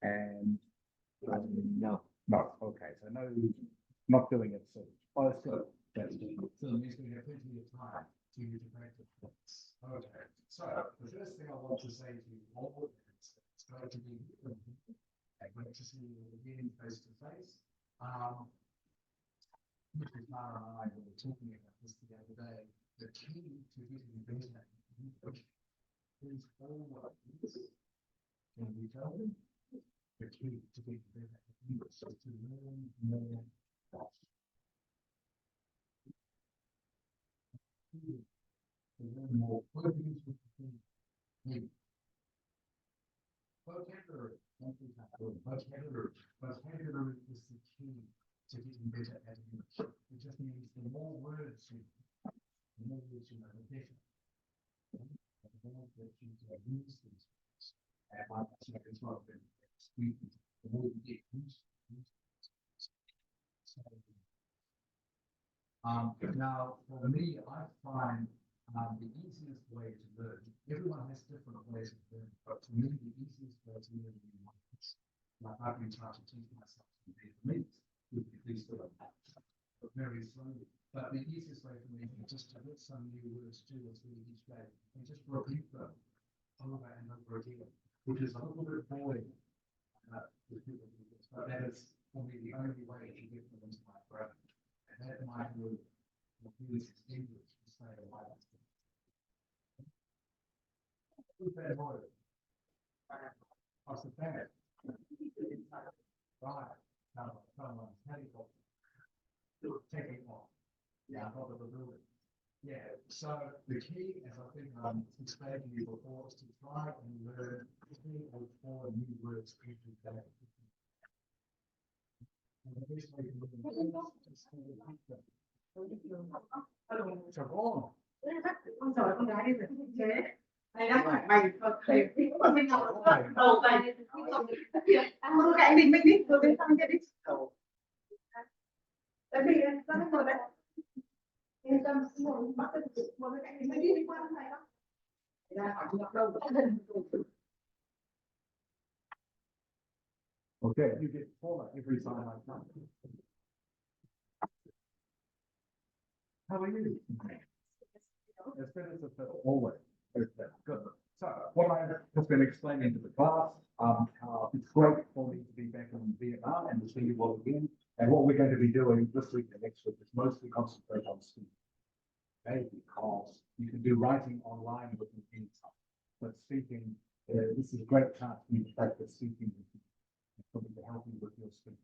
And no. No, okay, so no, not doing it soon. Oh, it's good. That's good. So it means we have plenty of time to practice this. Okay, so the first thing I want to say to you all is it's going to be great to see you again face to face. Mrs. Mara and I were talking about this the other day. The key to getting better in English is always, can we tell them? The key to getting better in English is to learn more fast. To learn more words with the key. Vocabulary. Vocabulary is the key to getting better at English. It just means the more words you know, the more words you know, the better. The more that you can use these words. And like I said, it's not been speaking. The more you get used to now, for me, I find the easiest way to learn. Everyone has different ways of learning, but to me, the easiest way to learn is like I've been trying to teach myself to be Vietnamese, with at least but very slowly. But the easiest way for me is just to let some new words to us each day and just repeat them over and over again, which is a little bit boring with people, but that is for me the only way to get them into my brain. And that might work use English to say why that's good. Who's that word? What's the planet? Right. No, someone's helicopter. Taking off. Yeah, on top of the building. Yeah, so the key, as I think explained to you before, is to try and learn 3 or 4 new words every day. And the best way to learn is to repeat them. Chào cô. Con giỏi con gái đi rồi chế. Này đang hỏi mày thầy con mình học đầu bài con cạnh mình đi rồi bên trong kia đi. Tại vì con nó ngồi đây. Yên tâm ngồi bắt được ngồi bên cạnh mình đi qua thầy đó. Đang hỏi học đâu. Okay, you get taller every time I come. How are you? As good as it feels, always. Okay, good. So, what I've just been explaining to the class, how it's great for me to be back in Vietnam and to see you all again. And what we're going to be doing this week and next week is mostly concentrate on speaking. Okay, because you can do writing online within any time. But speaking, this is a great chance for you to practice speaking with you. For me to help you with your speaking.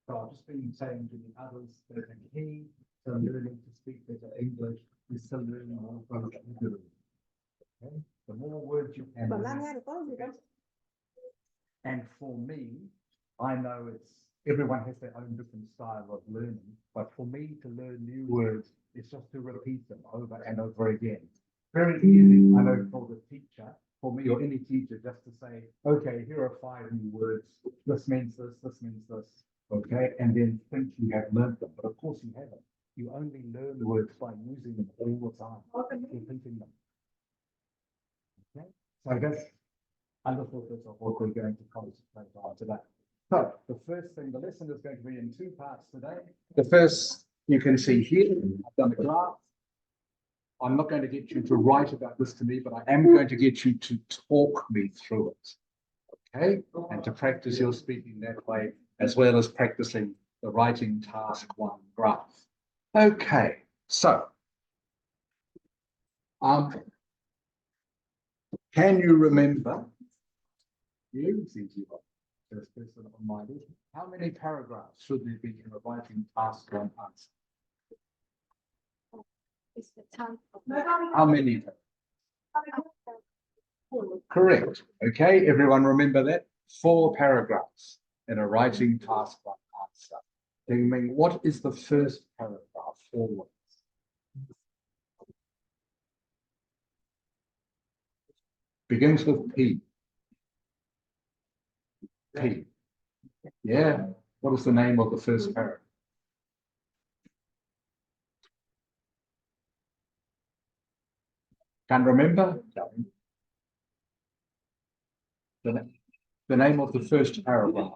So I've just been saying to the others that the key to learning to speak better English is to learn more vocabulary. Okay? The more words you can learn. And for me, I know everyone has their own different style of learning, but for me to learn new words, it's just to repeat them over and over again. Very easy, I know, for the teacher, for me or any teacher, just to say, okay, here are 5 new words. This means this means this. Okay, and then think you have learned them, but of course you haven't. You only learn words by using them all the time, repeating them. Okay, so I guess a little bit of what we're going to concentrate on today. So the first thing, the lesson is going to be in 2 parts today. The first you can see here, I've done a graph. I'm not going to get you to write about this to me, but I am going to get you to talk me through it. Okay, and to practice your speaking that way, as well as practicing the writing task 1 graph. Okay, so can you remember? You seem to be the first person on my list. How many paragraphs should there be in a writing task 1 answer? How many? Correct. Okay, everyone remember that? 4 paragraphs in a writing task 1 answer. Then what is the first paragraph? 4 words. Begins with P. P. Yeah. What is the name of the first paragraph? Can't remember? the name of the first paragraph.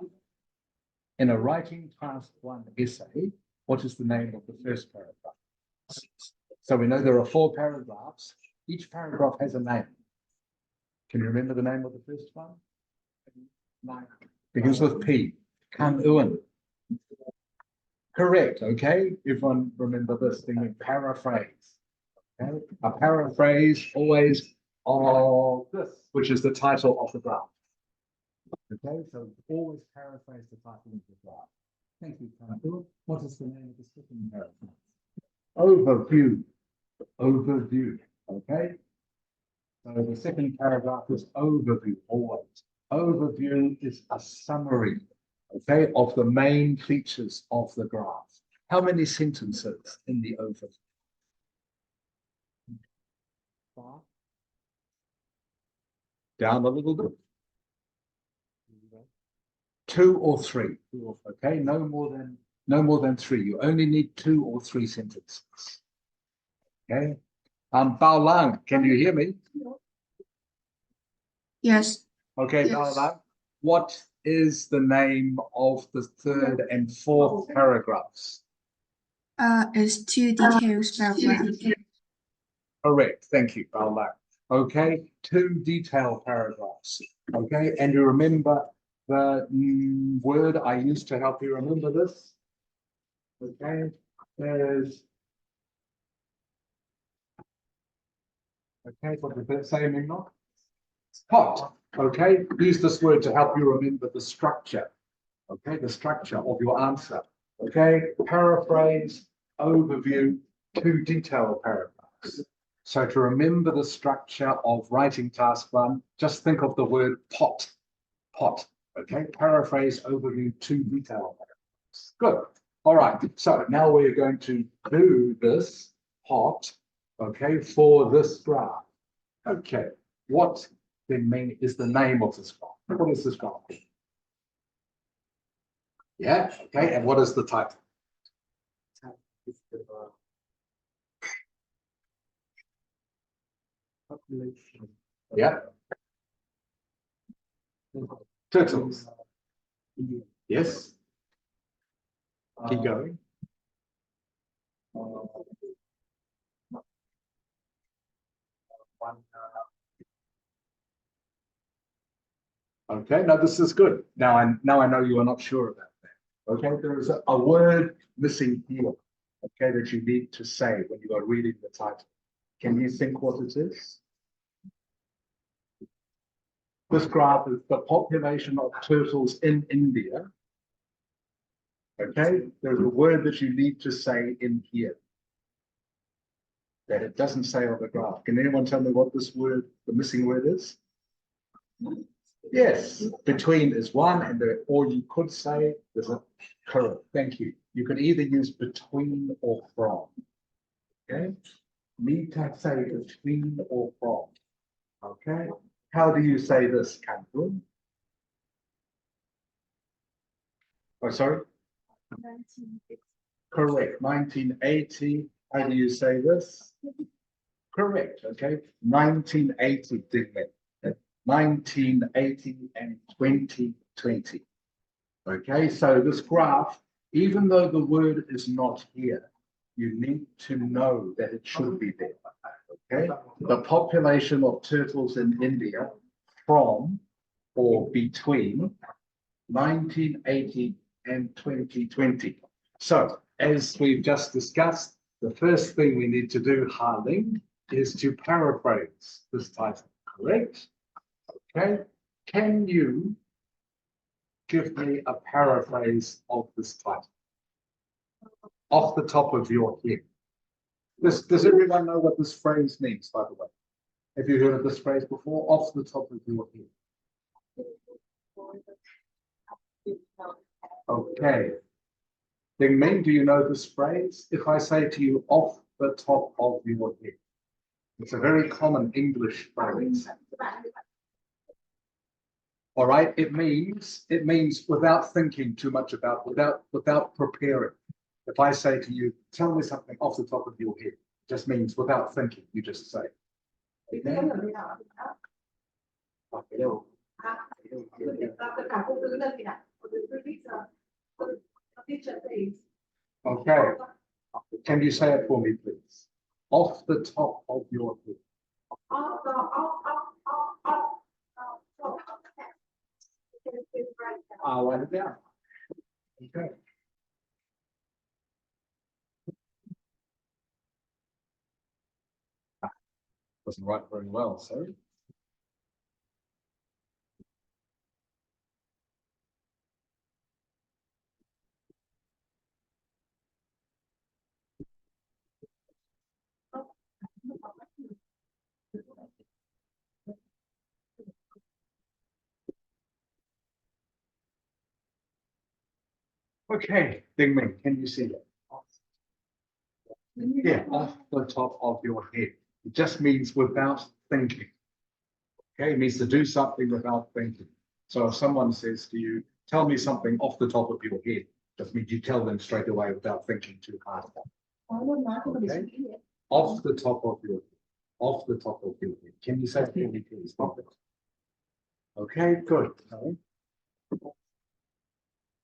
In a writing task 1 essay, what is the name of the first paragraph? So we know there are 4 paragraphs. Each paragraph has a name. Can you remember the name of the first one? Begins with P. Kan Uan. Correct, okay? Everyone remember this thing, paraphrase. Okay? A paraphrase always of this, which is the title of the graph. Okay, so always paraphrase the title of the graph. Thank you, Kan Uan. What is the name of the second paragraph? Overview. Overview. Okay. So the second paragraph is overview always. Overview is a summary, okay, of the main features of the graph. How many sentences in the overview? 5. Down a little bit. 2 or 3. Okay, no more than 3. You only need 2 or 3 sentences. Okay. Bao Lang, can you hear me? Yes. Okay, Bao Lang, what is the name of the 3rd and 4th paragraphs? It's 2 details paragraph. Correct, thank you, Bao Lang. Okay, 2 detail paragraphs. Okay, and you remember the word I used to help you remember this? Okay, there's. Okay, what did that say, Mingno? Pot. Okay, use this word to help you remember the structure. Okay, the structure of your answer. Okay, paraphrase, overview, 2 detail paragraphs. So to remember the structure of writing task 1, just think of the word pot. Pot. Okay, paraphrase, overview, 2 detail paragraphs. Good. All right. So now we're going to do this pot. Okay, for this graph. Okay, what then is the name of this graph? What is this graph? Yeah, okay, and what is the title? Yeah. Turtles. Yes. Keep going. Okay, now this is good. Now I know you are not sure about that. Okay, there is a word missing here. Okay, that you need to say when you are reading the title. Can you think what it is? This graph is the population of turtles in India. Okay, there's a word that you need to say in here that it doesn't say on the graph. Can anyone tell me what this word, the missing word is? Yes, between is one, and or you could say there's a correct. Thank you. You can either use between or from. Okay, need to say between or from. Okay, how do you say this, Cameron? Oh, sorry. Correct. 1980. How do you say this? Correct. Okay. 1980. 1980 and 2020. Okay. So this graph, even though the word is not here, you need to know that it should be there. Okay. The population of turtles in India from or between 1980 and 2020. So, as we've just discussed, the first thing we need to do, Harling, is to paraphrase this title, correct? Okay, can you give me a paraphrase of this title? Off the top of your head. Does everyone know what this phrase means, by the way? Have you heard of this phrase before? Off the top of your head. Okay. Then Ming, do you know this phrase? If I say to you off the top of your head, it's a very common English phrase. All right, it means without thinking too much about, without preparing. If I say to you, tell me something off the top of your head, it just means without thinking, you just say. Okay? Okay, can you say it for me, please? Off the top of your head. I'll write it down. Okay. Doesn't write very well, sorry. Okay, Ding Ming, can you see it? Yeah, off the top of your head. It just means without thinking. Okay, it means to do something without thinking. So if someone says to you, tell me something off the top of your head, just means you tell them straight away without thinking too hard. Okay. Off the top of your head. Off the top of your head. Can you say it for me, please? Okay, good.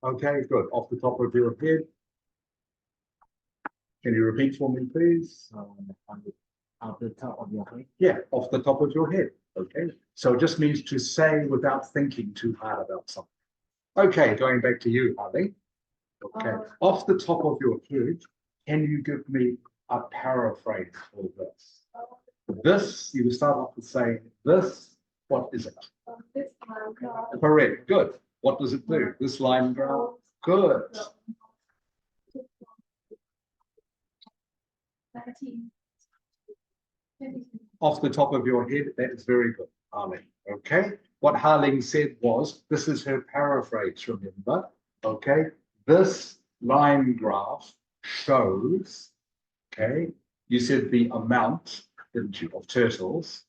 Okay, good. Off the top of your head. Can you repeat for me, please? Off the top of your head. Yeah, off the top of your head. Okay, so it just means to say without thinking too hard about something. Okay, going back to you, Harley. Okay, off the top of your head, can you give me a paraphrase for this? This, you start off with saying this, what is it? Correct, good. What does it do? This line graph, good. Off the top of your head, that is very good, Harling. Okay, what Harling said was, this is her paraphrase, remember? Okay, this line graph shows, okay, you said the amount, didn't you, of turtles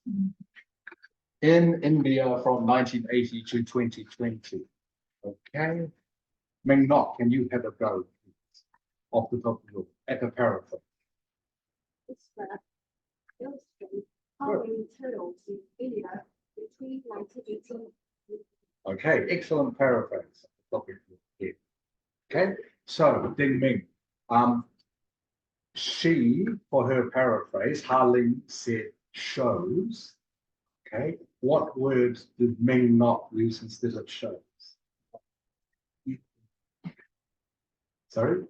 in India from 1980 to 2020. Okay, Ming Nok, can you have a go, please? Off the top of your head, at the paraphrase. Okay, excellent paraphrase. Okay, so Ding Ming, she, for her paraphrase, Harling said shows. Okay, what words did Ming not use instead of shows? Sorry?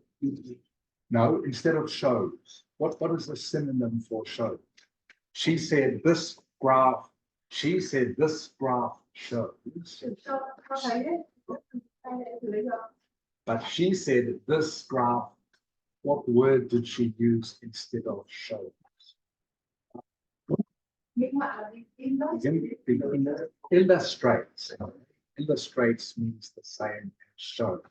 No, instead of shows. What is the synonym for show? She said this graph, shows. But she said this graph, what word did she use instead of shows? Illustrates. Illustrates means the same as show.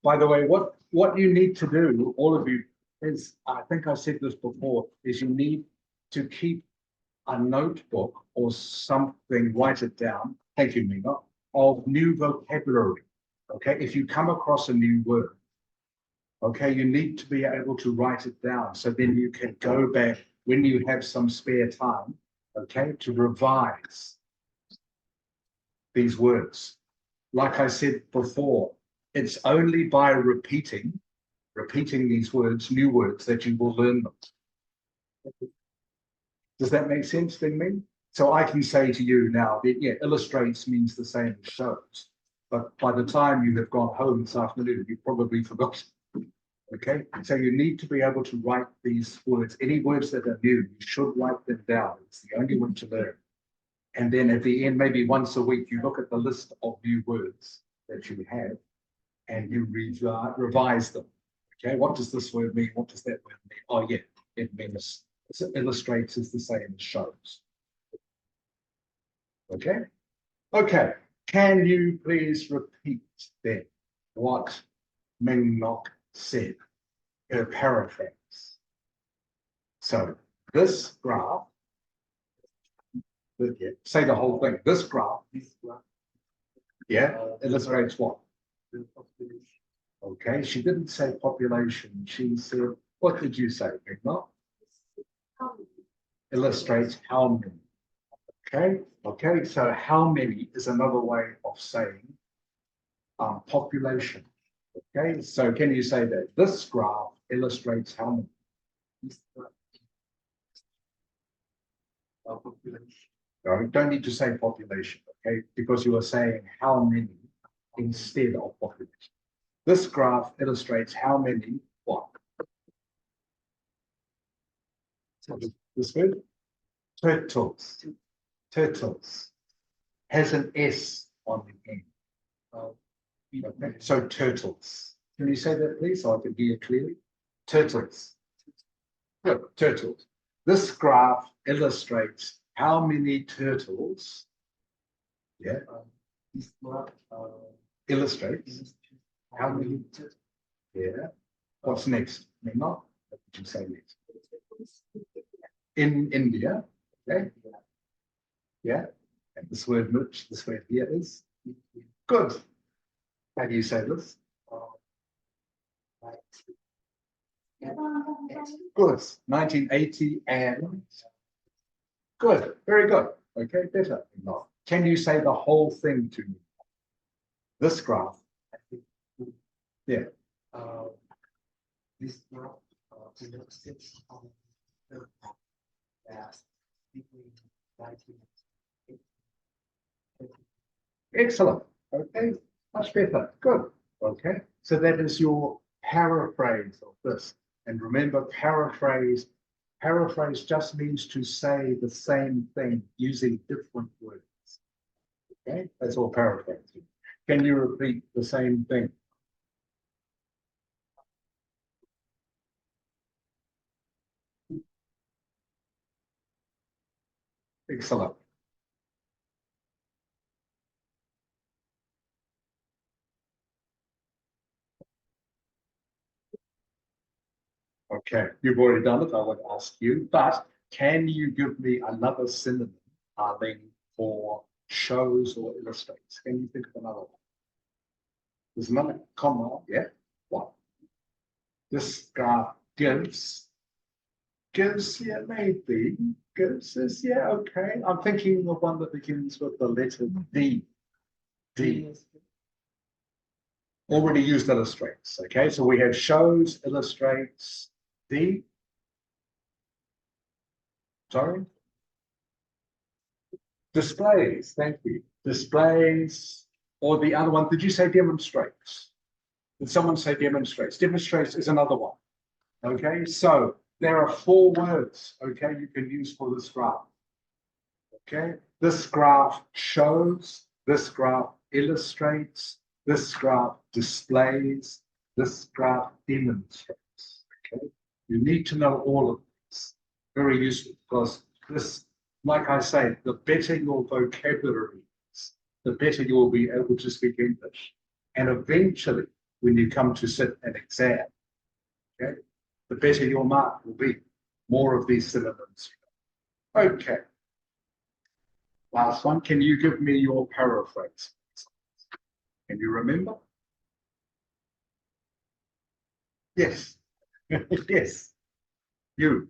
By the way, what you need to do, all of you, is, I think I said this before, is you need to keep a notebook or something, write it down, thank you, Mina, of new vocabulary. Okay, if you come across a new word, okay, you need to be able to write it down so then you can go back when you have some spare time, okay, to revise these words. Like I said before, it's only by repeating these words, new words, that you will learn them. Does that make sense, Ding Ming? So I can say to you now that, yeah, illustrates means the same as shows. But by the time you have gone home this afternoon, you've probably forgotten. Okay, so you need to be able to write these words. Any words that are new, you should write them down. It's the only way to learn. And then at the end, maybe once a week, you look at the list of new words that you have and you revise them. Okay, what does this word mean? What does that word mean? Oh, yeah, it means illustrates is the same as shows. Okay, okay. Can you please repeat then what Ming Nok said, her paraphrase? So this graph, say the whole thing. This graph, yeah, illustrates what? Okay, she didn't say population. She said, what did you say, Ming Nok? Illustrates how many. Okay, so how many is another way of saying population. Okay, so can you say that this graph illustrates how many? Population. No, you don't need to say population, okay, because you are saying how many instead of population. This graph illustrates how many what? This word? Turtles. Turtles has an S on the end. Okay, so turtles. Can you say that, please, so I can hear clearly? Turtles. Good, turtles. This graph illustrates how many turtles. Yeah. Illustrates how many. Yeah. What's next? What did you say next? In India. Okay. Yeah. And this word which this word here is good. How do you say this? Good. 1980 and good. Very good. Okay, better. Can you say the whole thing to me? This graph. Yeah. This graph illustrates excellent. Okay, much better. Good. Okay, so that is your paraphrase of this. And remember, paraphrase just means to say the same thing using different words. Okay, that's all paraphrasing. Can you repeat the same thing? Excellent. Okay, you've already done it. I won't ask you, but can you give me another synonym, Arlene, for shows or illustrates? Can you think of another one? There's another common, yeah? What? This graph gives, yeah, maybe. Gives is, yeah, okay. I'm thinking of one that begins with the letter D. D. Already used illustrates, okay? So we have shows, illustrates, D. Sorry? Displays, thank you. Displays, or the other one, did you say demonstrates? Did someone say demonstrates? Demonstrates is another one. Okay, so there are 4 words, okay, you can use for this graph. Okay, this graph shows, this graph illustrates, this graph displays, this graph demonstrates. Okay, you need to know all of this. Very useful because this, like I say, the better your vocabulary is, the better you will be able to speak English. And eventually, when you come to sit an exam, okay, the better your mark will be. More of these synonyms. Okay. Last one. Can you give me your paraphrase? Can you remember? Yes. Yes. You.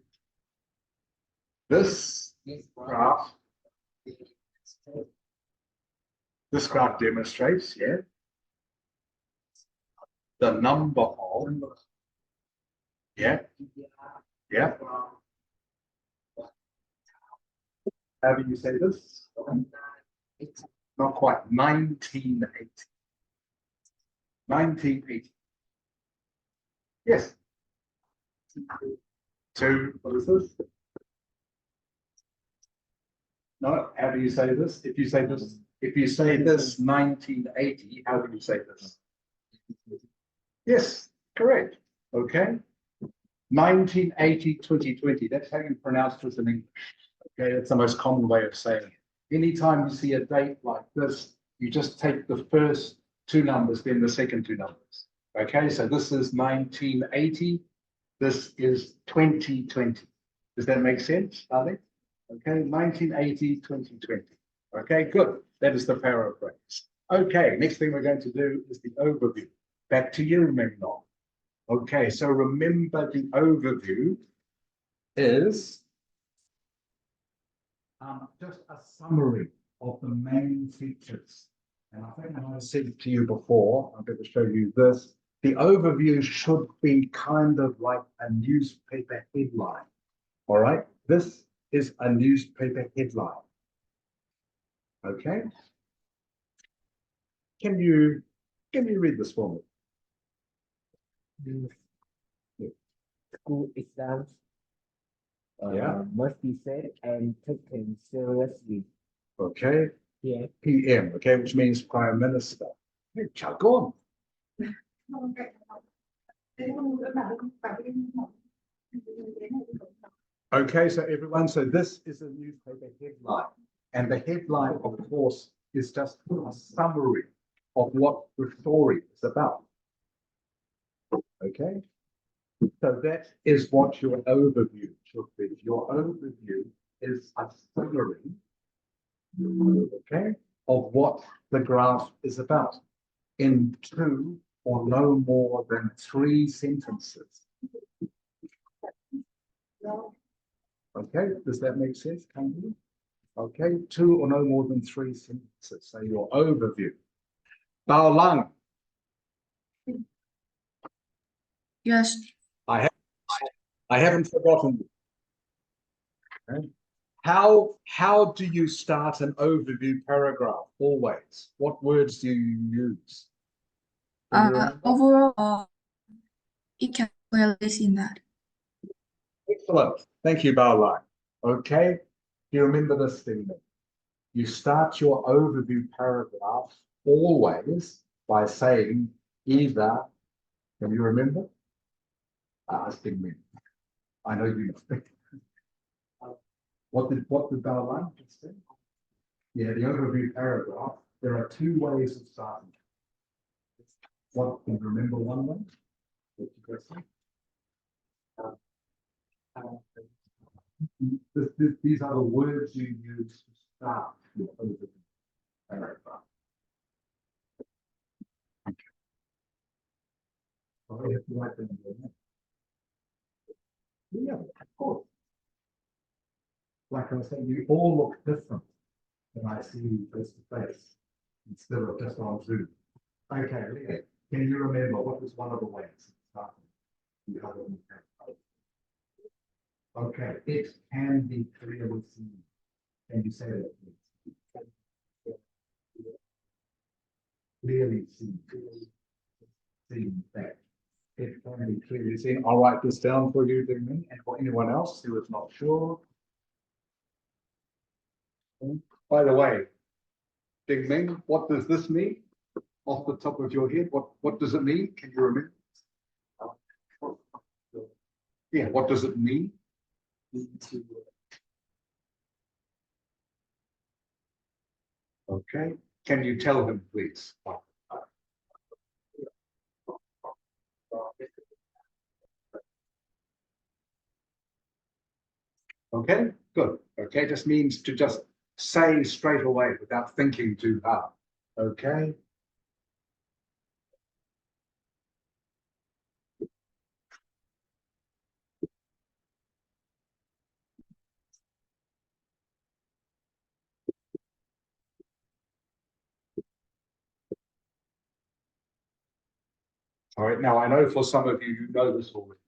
This graph. This graph demonstrates, yeah, the number of, yeah, yeah. How do you say this? Not quite. 1980. 1980. Yes. Two. What is this? No. How do you say this? If you say this, 1980, how do you say this? Yes, correct. Okay. 1980, 2020. That's how you pronounce this in English. Okay, that's the most common way of saying it. Anytime you see a date like this, you just take the first 2 numbers, then the second 2 numbers. Okay, so this is 1980. This is 2020. Does that make sense, Ali? Okay, 1980, 2020. Okay, good. That is the paraphrase. Okay, next thing we're going to do is the overview. Back to you, Mignon. Okay, so remember the overview is just a summary of the main features. And I think I said it to you before, I'm going to show you this. The overview should be kind of like a newspaper headline. All right, this is a newspaper headline. Okay. Can you read this for me? School exams Yeah. must be said and taken seriously. Okay. Yeah. PM, okay, which means Prime Minister. Hey, chuck on. Okay, so everyone, so this is a newspaper headline. And the headline, of course, is just a summary of what the story is about. Okay, so that is what your overview should be. Your overview is a summary, okay, of what the graph is about in 2 or no more than 3 sentences. Okay, does that make sense? Can you? Okay, 2 or no more than 3 sentences. So your overview. Bao Lang. Yes. I haven't forgotten you. Okay. How do you start an overview paragraph? Always. What words do you use? Overall, it can clearly see that. Excellent. Thank you, Bao Lang. Okay. Do you remember this thing? You start your overview paragraph always by saying either, can you remember? Asking me. I know you know. What did Bao Lang just say? Yeah, the overview paragraph. There are 2 ways of starting. What can you remember one way? What you guys say? These are the words you use to start your overview paragraph. Okay. Oh, if you like them, yeah, of course. Like I was saying, you all look different when I see you face to face instead of just on Zoom. Okay, Leah, can you remember what was one of the ways of starting the overview paragraph? Okay, it can be clearly seen. Can you say that, please? Clearly seen. Seen that. It can be clearly seen. I'll write this down for you, Ding, and for anyone else who is not sure. By the way, Ding Ming, what does this mean? Off the top of your head, what does it mean? Can you remember? Yeah, what does it mean? Okay, can you tell him, please? Okay, good. Okay, just means to just say straight away without thinking too hard. Okay. All right, now I know for some of you, you know this already.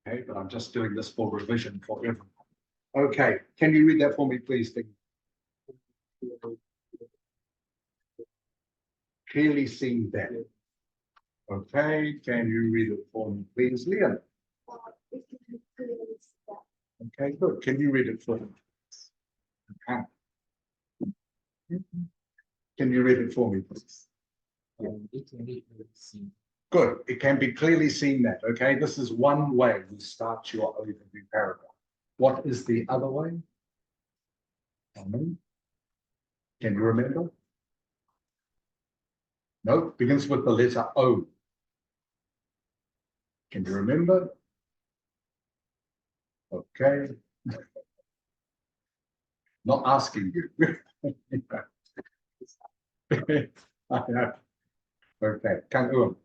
Okay, but I'm just doing this for revision for everyone. Okay, can you read that for me, please, Ding? Clearly seen that. Okay, can you read it for me, please, Liam? Okay, good. Can you read it for me? Okay. Can you read it for me, please? It can be clearly seen. Good. It can be clearly seen that. Okay, this is one way you start your overview paragraph. What is the other way? Can you remember? No, begins with the letter O. Can you remember? Okay. Not asking you. Okay, Kang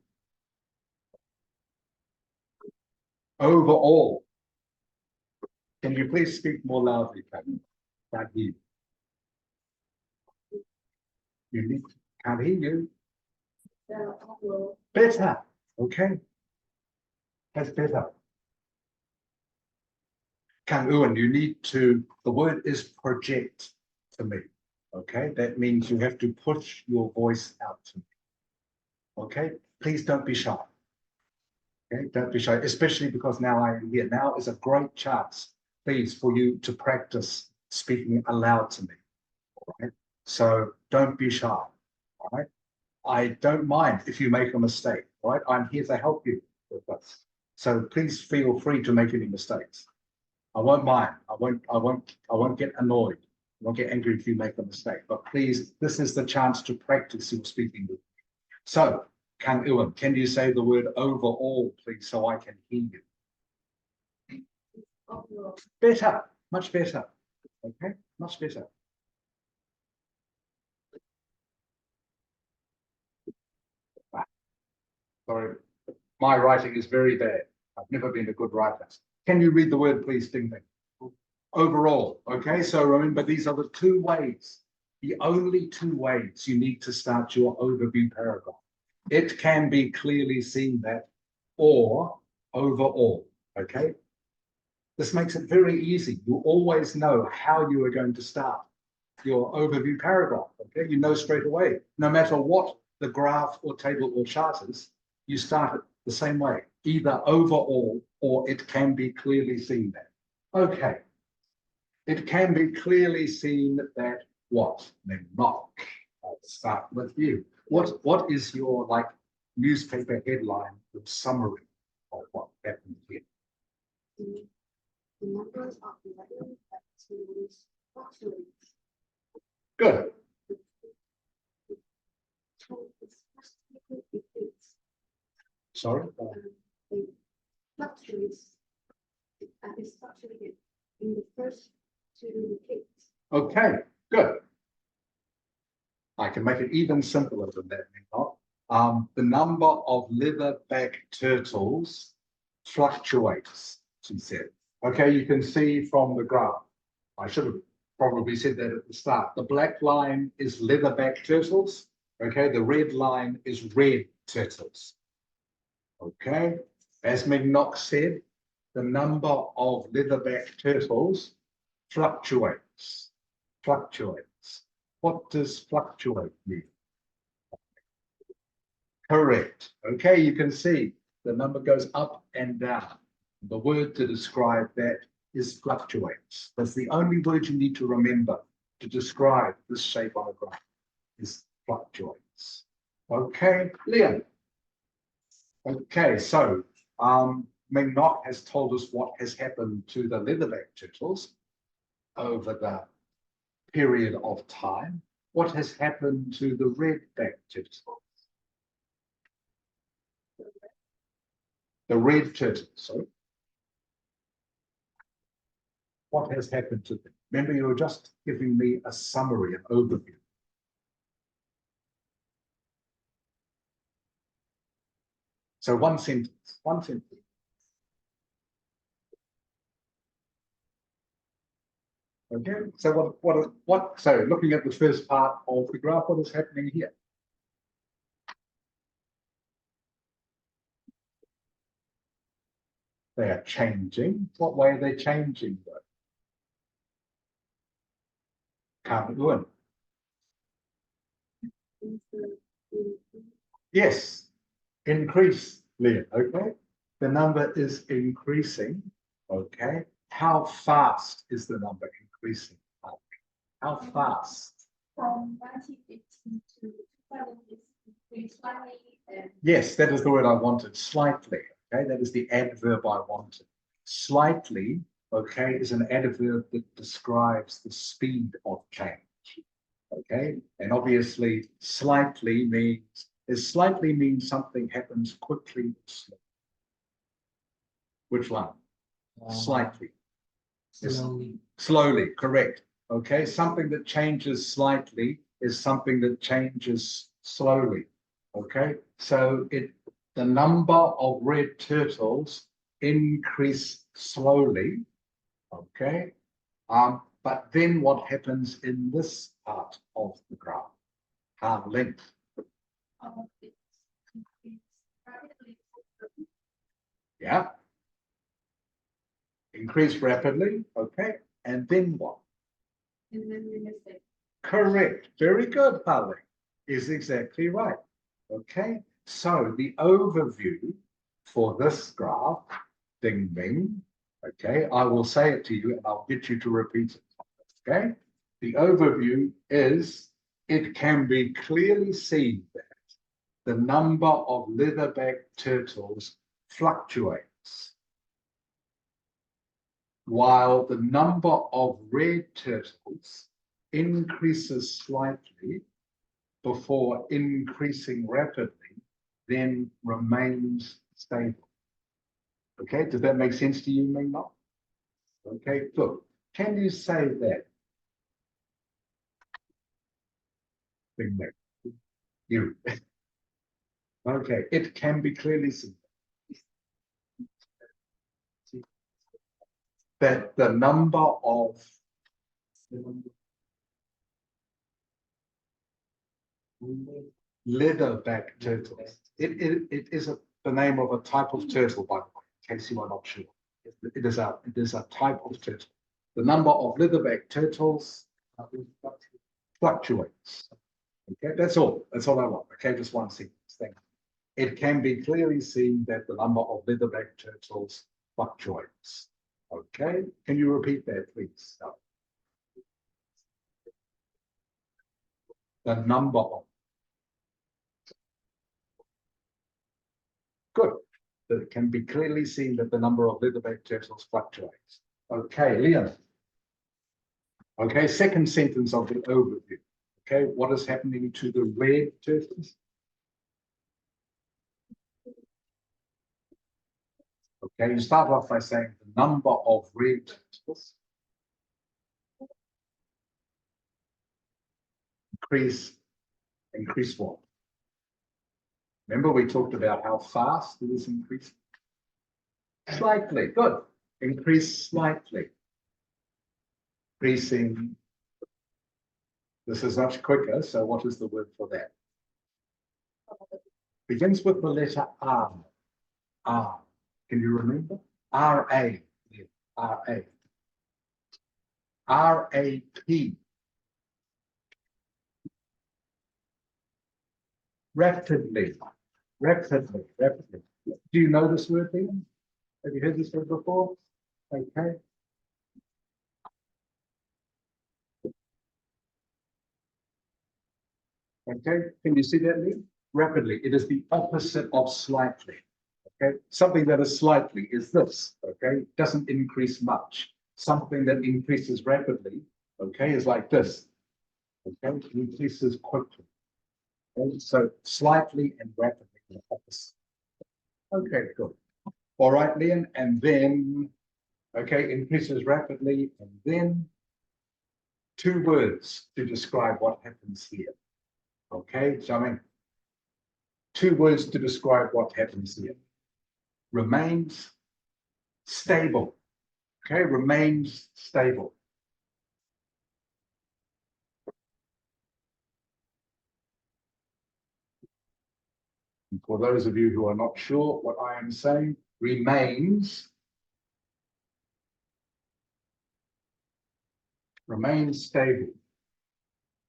Overall. Can you please speak more loudly, Kang? Can't hear you. You need, can't hear you. Better. Okay. That's better. Kang Uan, you need to, the word is project to me. Okay. That means you have to push your voice out to me. Okay. Please don't be shy. Okay. Don't be shy, especially because now I am here. Now is a great chance, please, for you to practice speaking aloud to me. All right. So don't be shy. All right. I don't mind if you make a mistake. All right. I'm here to help you with this. So please feel free to make any mistakes. I won't mind. I won't get annoyed. I won't get angry if you make a mistake. But please, this is the chance to practice your speaking with me. So, Kang Uan, can you say the word overall, please, so I can hear you? Better, much better. Okay, much better. Sorry, my writing is very bad. I've never been a good writer. Can you read the word, please, Ding Ding? Overall, okay? So remember, these are the two ways, the only two ways you need to start your overview paragraph. It can be clearly seen that, or overall, okay? This makes it very easy. You always know how you are going to start your overview paragraph, okay? You know straight away, no matter what the graph or table or chart is, you start it the same way, either overall or it can be clearly seen that. Okay, it can be clearly seen that what? Not. I'll start with you. What is your like newspaper headline or summary of what happened here? The numbers of letters that fluctuates. Good. Sorry? It fluctuates. It's fluctuated in the first two hits. Okay, good. I can make it even simpler than that, the number of leatherback turtles fluctuates, she said. Okay, you can see from the graph. I should have probably said that at the start. The black line is leatherback turtles. Okay, the red line is red turtles. Okay, as Mignock said, the number of leatherback turtles fluctuates. Fluctuates. What does fluctuate mean? Correct. Okay, you can see the number goes up and down. The word to describe that is fluctuates. That's the only word you need to remember to describe this shape on a graph is fluctuates. Okay, Liam. Okay, so Mignock has told us what has happened to the leatherback turtles over the period of time. What has happened to the redback turtles? The red turtles, sorry. What has happened to them? Remember, you were just giving me a summary, an overview. So one sentence, one sentence. Okay, so so looking at the first part of the graph, what is happening here? They are changing. What way are they changing though? Can't ruin. Yes, increase, Leah, okay? The number is increasing, okay? How fast is the number increasing? How fast? From 1915 to 2015, slightly. Yes, that is the word I wanted, slightly, okay? That is the adverb I wanted. Slightly, okay, is an adverb that describes the speed of change, okay? And obviously, slightly means something happens quickly. Which one? Slightly. Slowly. Slowly, correct. Okay, something that changes slightly is something that changes slowly. Okay, so the number of red turtles increase slowly. Okay, But then what happens in this part of the graph? Half length. Yeah. Increase rapidly. Okay. And then what? And then we miss it. Correct. Very good, Harley. Is exactly right. Okay. So the overview for this graph, ding ding. Okay. I will say it to you and I'll get you to repeat it. Okay. The overview is it can be clearly seen that the number of leatherback turtles fluctuates, while the number of red turtles increases slightly before increasing rapidly, then remains stable. Okay, does that make sense to you, Ming? Okay, good. Can you say that? Bing, you. Okay, it can be clearly seen that the number of leatherback turtles. It is the name of a type of turtle, by the way, in case you are not sure. It is a type of turtle. The number of leatherback turtles fluctuates. Okay, that's all. That's all I want. Okay, just one sentence. Thank you. It can be clearly seen that the number of leatherback turtles fluctuates. Okay, can you repeat that, please? The number of. Good. That it can be clearly seen that the number of leatherback turtles fluctuates. Okay, Leon. Okay, second sentence of the overview. Okay, what is happening to the red turtles? Okay, you start off by saying the number of red turtles increase what? Remember we talked about how fast it is increasing? Slightly, good. Increase slightly. Increasing. This is much quicker, so what is the word for that? Begins with the letter R. R. Can you remember? R-A. R-A. R-A-P. Rapidly. Rapidly. Rapidly. Do you know this word, Leon? Have you heard this word before? Okay. Okay, can you see that, Leon? Rapidly. It is the opposite of slightly. Okay, something that is slightly is this. Okay, doesn't increase much. Something that increases rapidly, okay, is like this. Okay, it increases quickly. Okay? So slightly and rapidly, the opposite. Okay, good. All right, Leon, and then, okay, increases rapidly, and then two words to describe what happens here. Okay, so I mean, two words to describe what happens here. Remains stable. Okay, remains stable. And for those of you who are not sure what I am saying, remains stable.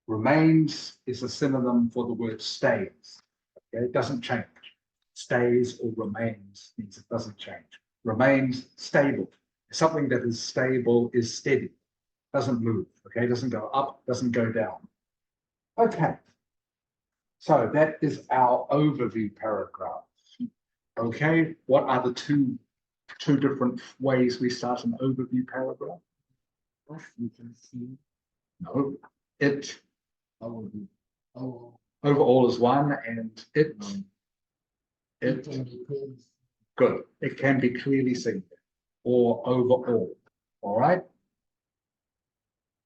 Remains is a synonym for the word stays. Okay, it doesn't change. Stays or remains means it doesn't change. Remains stable. Something that is stable is steady, doesn't move. Okay, doesn't go up, doesn't go down. Okay, so that is our overview paragraph. Okay, what are the two different ways we start an overview paragraph? You can see. No, it Overview. Oh, overall is one, and it it can be clearly. good. It can be clearly seen, or overall. All right.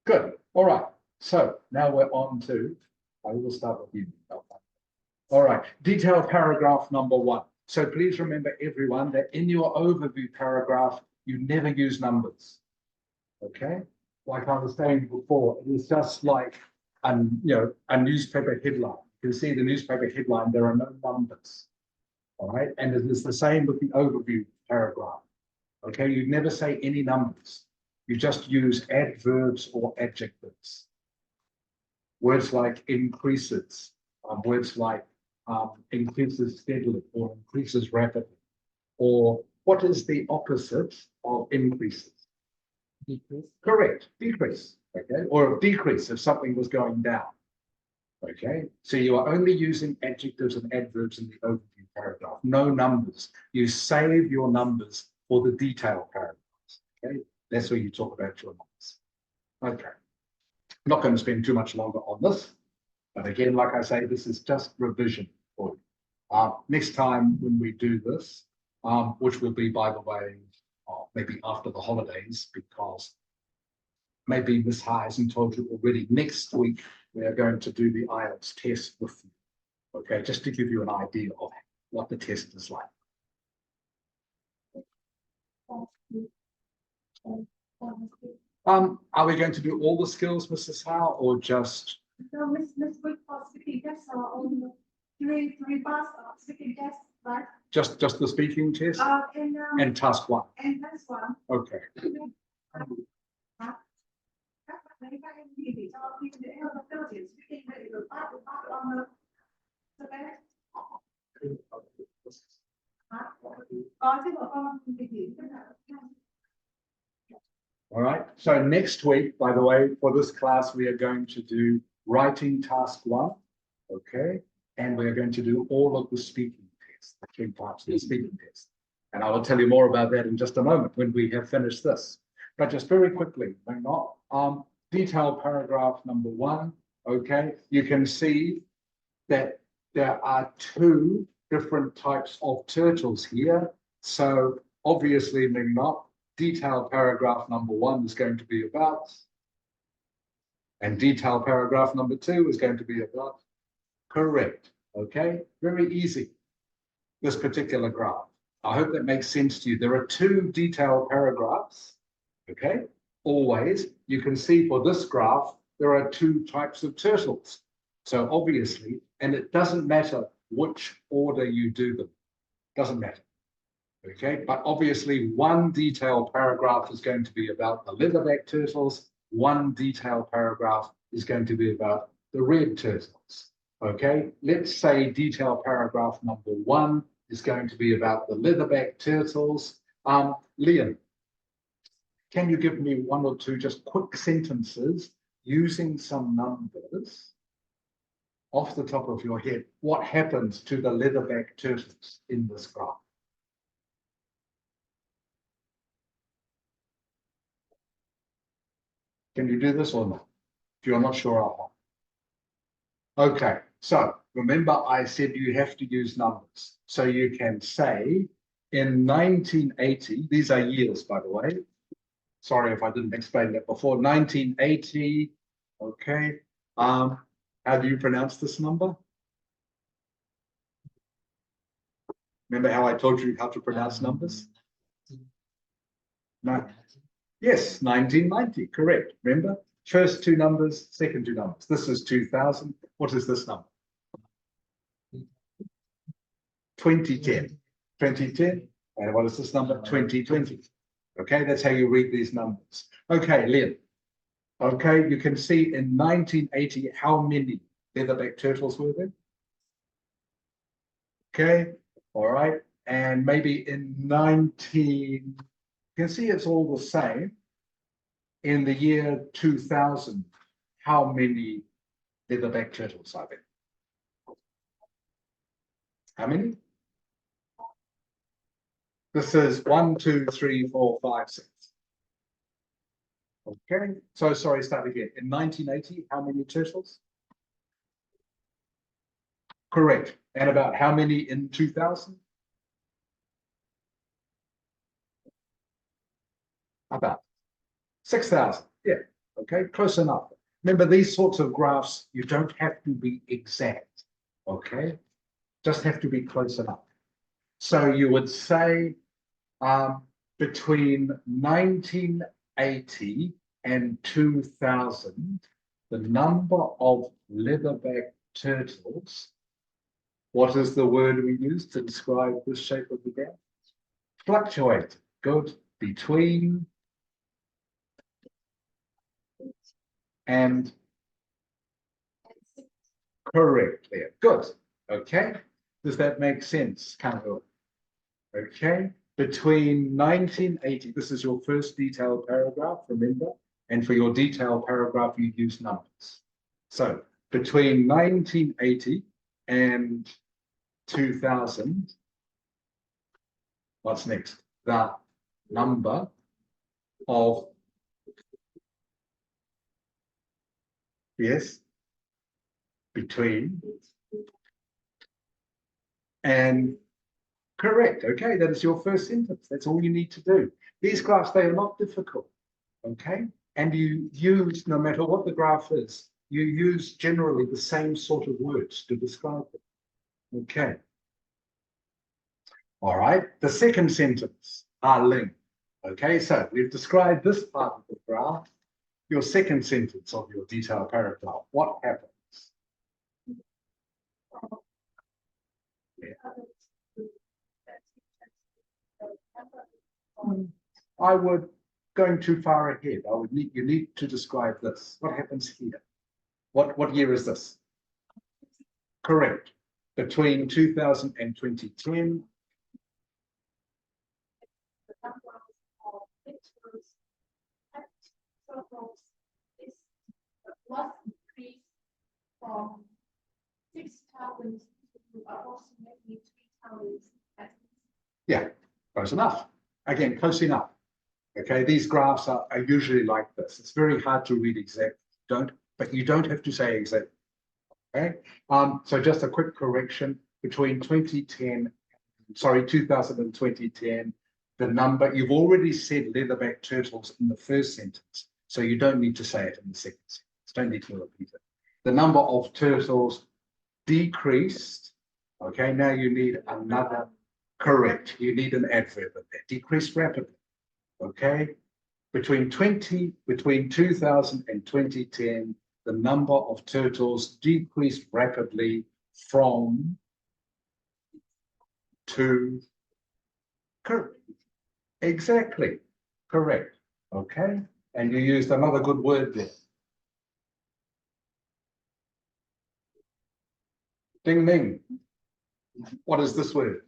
Good. All right. So now we're on to. I will start with you. All right. Detailed paragraph number 1. So please remember, everyone, that in your overview paragraph, you never use numbers. Okay. like I was saying before, it is just like a newspaper headline. You can see the newspaper headline, there are no numbers. All right, and it is the same with the overview paragraph. Okay, you never say any numbers. You just use adverbs or adjectives. Words like increases, words like increases steadily or increases rapidly. Or what is the opposite of increases? Decrease. Correct, decrease. Okay, or a decrease if something was going down. Okay, so you are only using adjectives and adverbs in the overview paragraph, no numbers. You save your numbers for the detail paragraphs. Okay, that's where you talk about your numbers. Okay, I'm not going to spend too much longer on this, but again, like I say, this is just revision for you. Next time when we do this, which will be, by the way, maybe after the holidays, because maybe Miss Ha hasn't told you already, next week we are going to do the Ielts test with you. Okay, just to give you an idea of what the test is like. Are we going to do all the skills, Mrs. Howe, or just? So Miss Good for speaking tests are on three parts of speaking tests, right? Just the speaking test and task one. And that's one. Okay. All right. So next week, by the way, for this class, we are going to do writing task one. Okay. And we are going to do all of the speaking tests, the 3 parts of the speaking test. And I will tell you more about that in just a moment when we have finished this. But just very quickly, detail paragraph number 1. Okay. You can see that there are 2 different types of turtles here. So obviously, detail paragraph number 1 is going to be about, and detail paragraph number 2 is going to be about. Correct. Okay, very easy. This particular graph. I hope that makes sense to you. There are 2 detail paragraphs. Okay, always. You can see for this graph, there are 2 types of turtles. So obviously, and it doesn't matter which order you do them. Doesn't matter. Okay, but obviously 1 detailed paragraph is going to be about the leatherback turtles. 1 detailed paragraph is going to be about the red turtles. Okay, let's say detail paragraph number 1 is going to be about the leatherback turtles. Liam, can you give me 1 or 2 just quick sentences using some numbers off the top of your head? What happens to the leatherback turtles in this graph? Can you do this or not? If you're not sure, I'll. Okay, so remember I said you have to use numbers. So you can say in 1980, these are years, by the way. Sorry if I didn't explain that before. 1980, okay. How do you pronounce this number? Remember how I told you how to pronounce numbers? No. Yes, 1990, correct. Remember? First 2 numbers, second 2 numbers. This is 2000. What is this number? 2010. 2010. And what is this number? 2020. Okay, that's how you read these numbers. Okay, Liam. Okay, you can see in 1980 how many leatherback turtles were there? Okay, all right. And maybe in 19, you can see it's all the same. In the year 2000, how many leatherback turtles are there? How many? This is 1, 2, 3, 4, 5, 6. Okay, so sorry, start again. In 1980, how many turtles? Correct. And about how many in 2000? About 6,000. Yeah, okay, close enough. Remember, these sorts of graphs, you don't have to be exact, okay? Just have to be close enough. So you would say between 1980 and 2000, the number of leatherback turtles, what is the word we use to describe this shape of the graph? Fluctuate. Good. Between and correct there. Good. Okay. Does that make sense, Kango? Okay. Between 1980, this is your first detailed paragraph, remember? And for your detailed paragraph, you use numbers. So between 1980 and 2000, what's next? The number of, yes, between and correct. Okay, that is your first sentence. That's all you need to do. These graphs, they are not difficult. Okay, and you use, no matter what the graph is, you use generally the same sort of words to describe it. Okay. All right, the second sentence, Ling. Okay, so we've described this part of the graph. Your second sentence of your detailed paragraph, what happens? Yeah. I would, going too far ahead, you need to describe this. What happens here? What year is this? Correct. Between 2000 and 2010. The number of pictures at circles is was increased from 6,000 to approximately 3,000. Yeah, close enough. Again, close enough. Okay, these graphs are usually like this. It's very hard to read exact. But you don't have to say exact. Okay. So just a quick correction between 2010, sorry, 2000 and 2010. The number, you've already said leatherback turtles in the first sentence, so you don't need to say it in the second sentence. Don't need to repeat it. The number of turtles decreased. Okay, now you need another, correct. You need an adverb in there. Decreased rapidly. Okay, between 2000 and 2010, the number of turtles decreased rapidly from to correct. Exactly, correct. Okay, and you used another good word there. Ding ding. What is this word?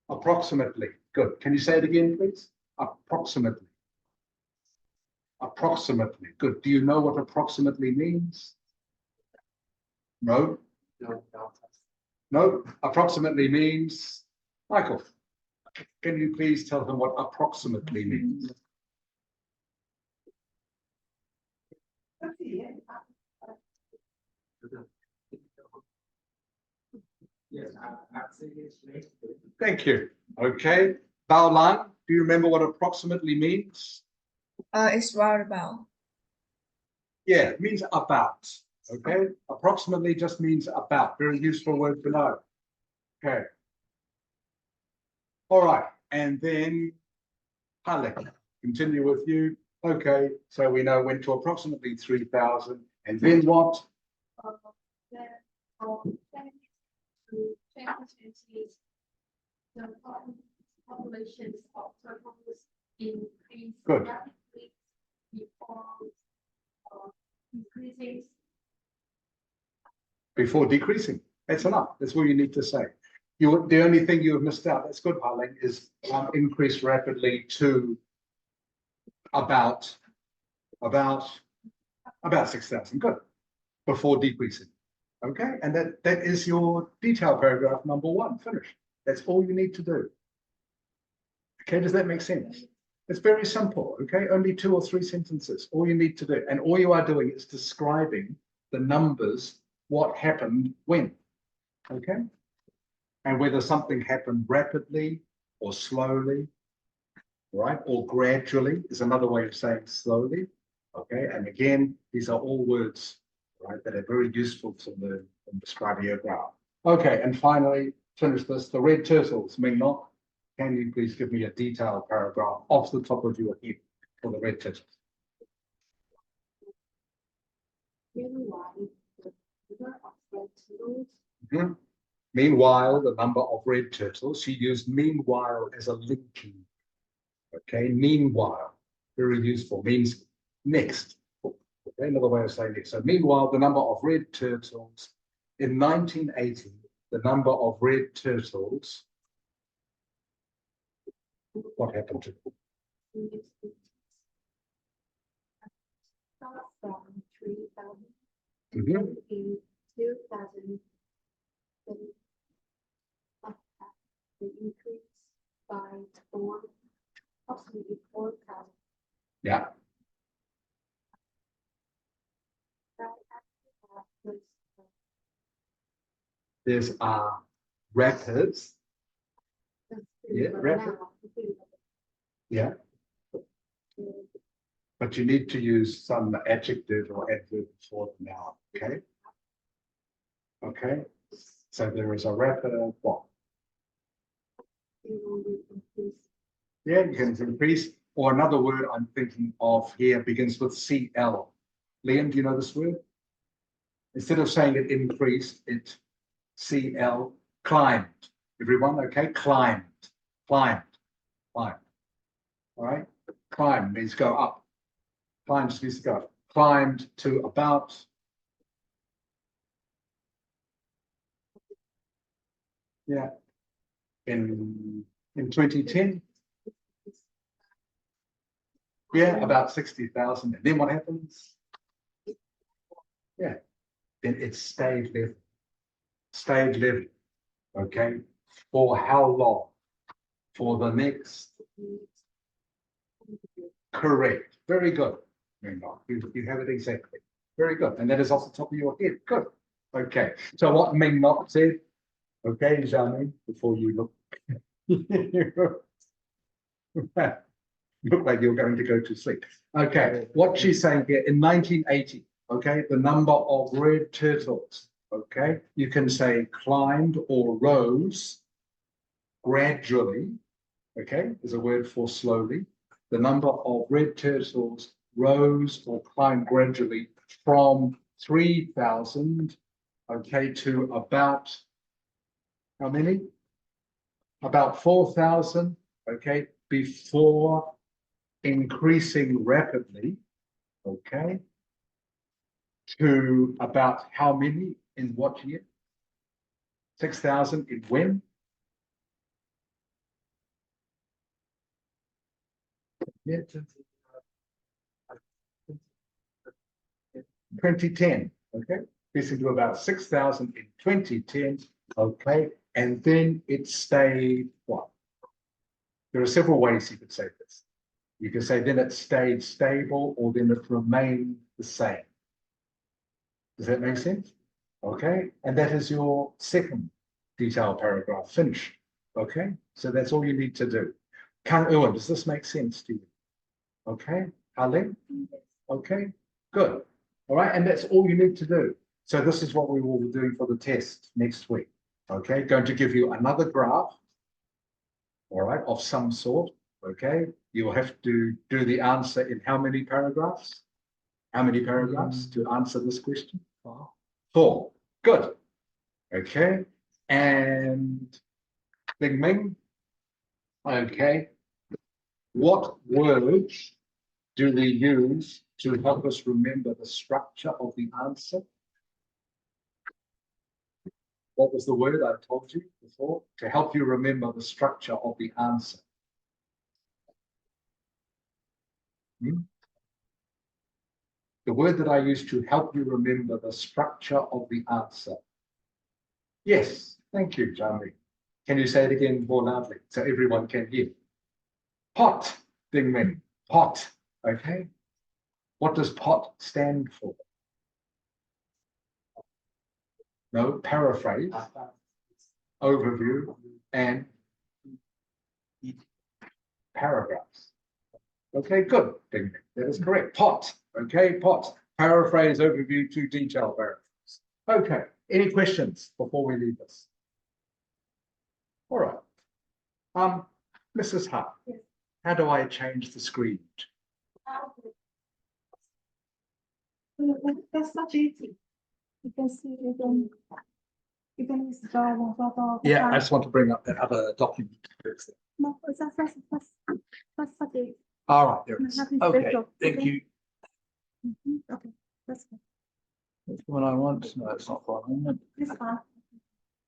Approximately. Good. Can you say it again, please? Approximately. Approximately. Good. Do you know what approximately means? No? No. Approximately means, Michael, can you please tell them what approximately means? Thank you. Okay. Bao Lan, do you remember what approximately means? It's roundabout. Yeah, it means about. Okay. Approximately just means about. Very useful word to know. Okay. All right. And then Hale, continue with you. Okay. So we know went to approximately 3,000. And then what? Then from 20 to 2020, the populations of turtles increased Good. rapidly before increasing. Before decreasing. That's enough. That's all you need to say. The only thing you have missed out, that's good, Harling, is increase rapidly to about 6,000. Good. Before decreasing. Okay, and that is your detail paragraph number 1. Finished. That's all you need to do. Okay, does that make sense? It's very simple. Okay, only 2 or 3 sentences. All you need to do, and all you are doing is describing the numbers, what happened when. Okay, and whether something happened rapidly or slowly, right, or gradually is another way of saying slowly. Okay, and again, these are all words, right, that are very useful to learn in describing a graph. Okay, and finally, finish this. The red turtles, Ming Nok, can you please give me a detailed paragraph off the top of your head for the red turtles? Meanwhile, the number of red turtles Mhm. Meanwhile, the number of red turtles, she used meanwhile as a linking. Okay, meanwhile, very useful, means next. Okay, another way of saying it. So meanwhile, the number of red turtles in 1980, the number of red turtles, what happened to them? is start from 3,000 Mhm. in 2000. The increase by approximately 4,000. Yeah, Right after that was there's rapids. the Yeah, rapid. Yeah, but you need to use some adjective or adverb before the noun. Okay. Okay. So there is a rapid what? Yeah, you can increase. Or another word I'm thinking of here begins with CL. Liam, do you know this word? Instead of saying it increased, it CL, climbed. Everyone, okay? Climbed, climbed, climbed. All right? Climb means go up. Climbed means to go up. Climbed to about. Yeah. In 2010. Yeah, about 60,000. And then what happens? Yeah. Then it stayed level. Stayed level. Okay. For how long? For the next. Correct. Very good. You have it exactly. Very good. And that is off the top of your head. Good. Okay. So what Ming not said, okay, Zhang, before you look. Look like you're going to go to sleep. Okay. What she's saying here in 1980, okay, the number of red turtles, okay, you can say climbed or rose gradually. Okay, is a word for slowly. The number of red turtles rose or climbed gradually from 3,000, okay, to about how many? About 4,000, okay, before increasing rapidly, okay, to about how many in what year? 6,000 in when? Yeah, 2010, okay? This into about 6,000 in 2010, okay? And then it stayed what? There are several ways you could say this. You can say then it stayed stable or then it remained the same. Does that make sense? Okay, and that is your second detailed paragraph finished. Okay, so that's all you need to do. Kang Ewan, does this make sense to you? Okay, Harlem? Okay, good. All right, and that's all you need to do. So this is what we will be doing for the test next week. Okay, going to give you another graph, all right, of some sort. Okay, you will have to do the answer in how many paragraphs? How many paragraphs to answer this question? 4. Good. Okay, and Bing Ming. Okay, what words do we use to help us remember the structure of the answer? What was the word I told you before? To help you remember the structure of the answer. The word that I used to help you remember the structure of the answer. Yes, thank you, Jamie. Can you say it again more loudly so everyone can hear? Pot, Ding Ming, pot, okay? What does pot stand for? No, paraphrase, overview, and paragraphs. Okay, good. That is correct. Pot. Okay, pot. Paraphrase, overview, to detail paragraphs. Okay. Any questions before we leave this? All right. Mrs. Hart, Yes. how do I change the screen? That's not easy. You can see, you can install Yeah, I just want to bring up that other document. No, that's not it. All right, there it is. Nothing Okay, special. thank Okay. you. Okay, that's good. That's what I want. No, it's not what I want. This one.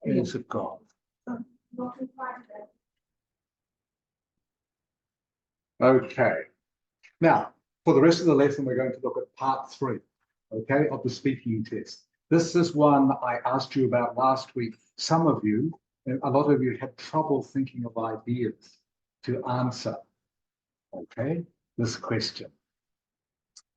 It's gone. Not to find that. Okay. Now, for the rest of the lesson, we're going to look at part 3, okay, of the speaking test. This is one I asked you about last week. Some of you, and a lot of you, had trouble thinking of ideas to answer, okay, this question.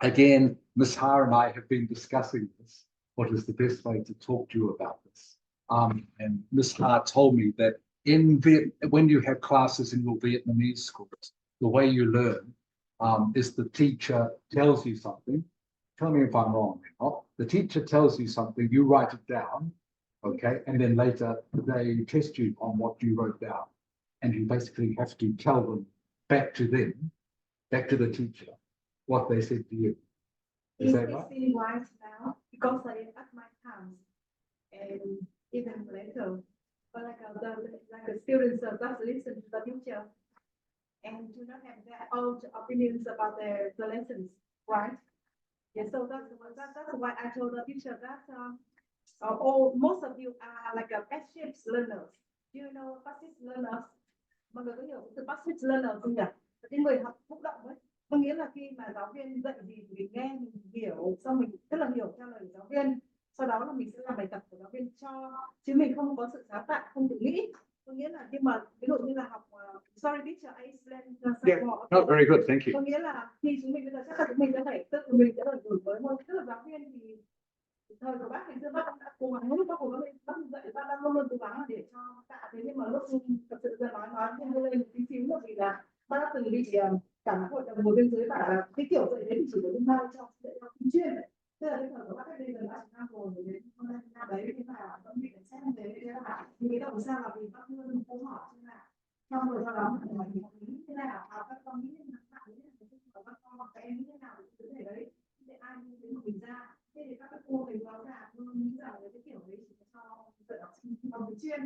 Again, Ms. Ha and I have been discussing this. What is the best way to talk to you about this? And Ms. Ha told me that when you have classes in your Vietnamese schools, the way you learn is the teacher tells you something. Tell me if I'm wrong. The teacher tells you something, you write it down, okay, and then later they test you on what you wrote down, and you basically have to tell them, back to the teacher, what they said to you. Is that right? It's really wise now because I at my house and even later, but like the students just listen to the teacher and do not have their own opinions about the lessons, right? Yeah, so that's why I told the teacher that most of you are like a passive learners. Do you know passive learners? Mọi người có hiểu từ passive learner không nhỉ? Cái người học thụ động ấy. Có nghĩa là khi mà giáo viên dạy gì thì mình nghe, mình hiểu, xong mình rất là hiểu theo lời giáo viên. Sau đó là mình sẽ làm bài tập của giáo viên cho, chứ mình không có sự sáng tạo, không tự nghĩ. Có nghĩa là nhưng mà ví dụ như là học sorry teacher Iceland. Yeah, no, very good, thank you. Có nghĩa là khi chúng mình bây giờ chắc là chúng mình sẽ phải tự mình sẽ phải đổi mới thôi. Tức là giáo viên thì thời của bác ngày xưa bác đã cố gắng lúc bác cố gắng bác dạy bác đang luôn luôn cố gắng để cho tạ, thế nhưng mà lúc thật sự là nói thêm lên một tí xíu là vì là bác đã từng bị cả hội đồng ngồi bên dưới bảo là cái kiểu dạy đấy thì chỉ có liên quan cho dạy cho chuyên chuyên, tức là cái thời của bác cách đây gần 30 năm rồi đến năm đấy thế mà vẫn bị xét như thế là thì cái đầu ra là vì bác luôn câu hỏi như là trong rồi sau đó mình nghĩ thế nào các con nghĩ như nào các con các em nghĩ thế nào về vấn đề đấy để ai như thế mà mình ra. Thế thì các cô thầy giáo già luôn nghĩ rằng cái kiểu đấy chỉ cho dạy học sinh học chuyên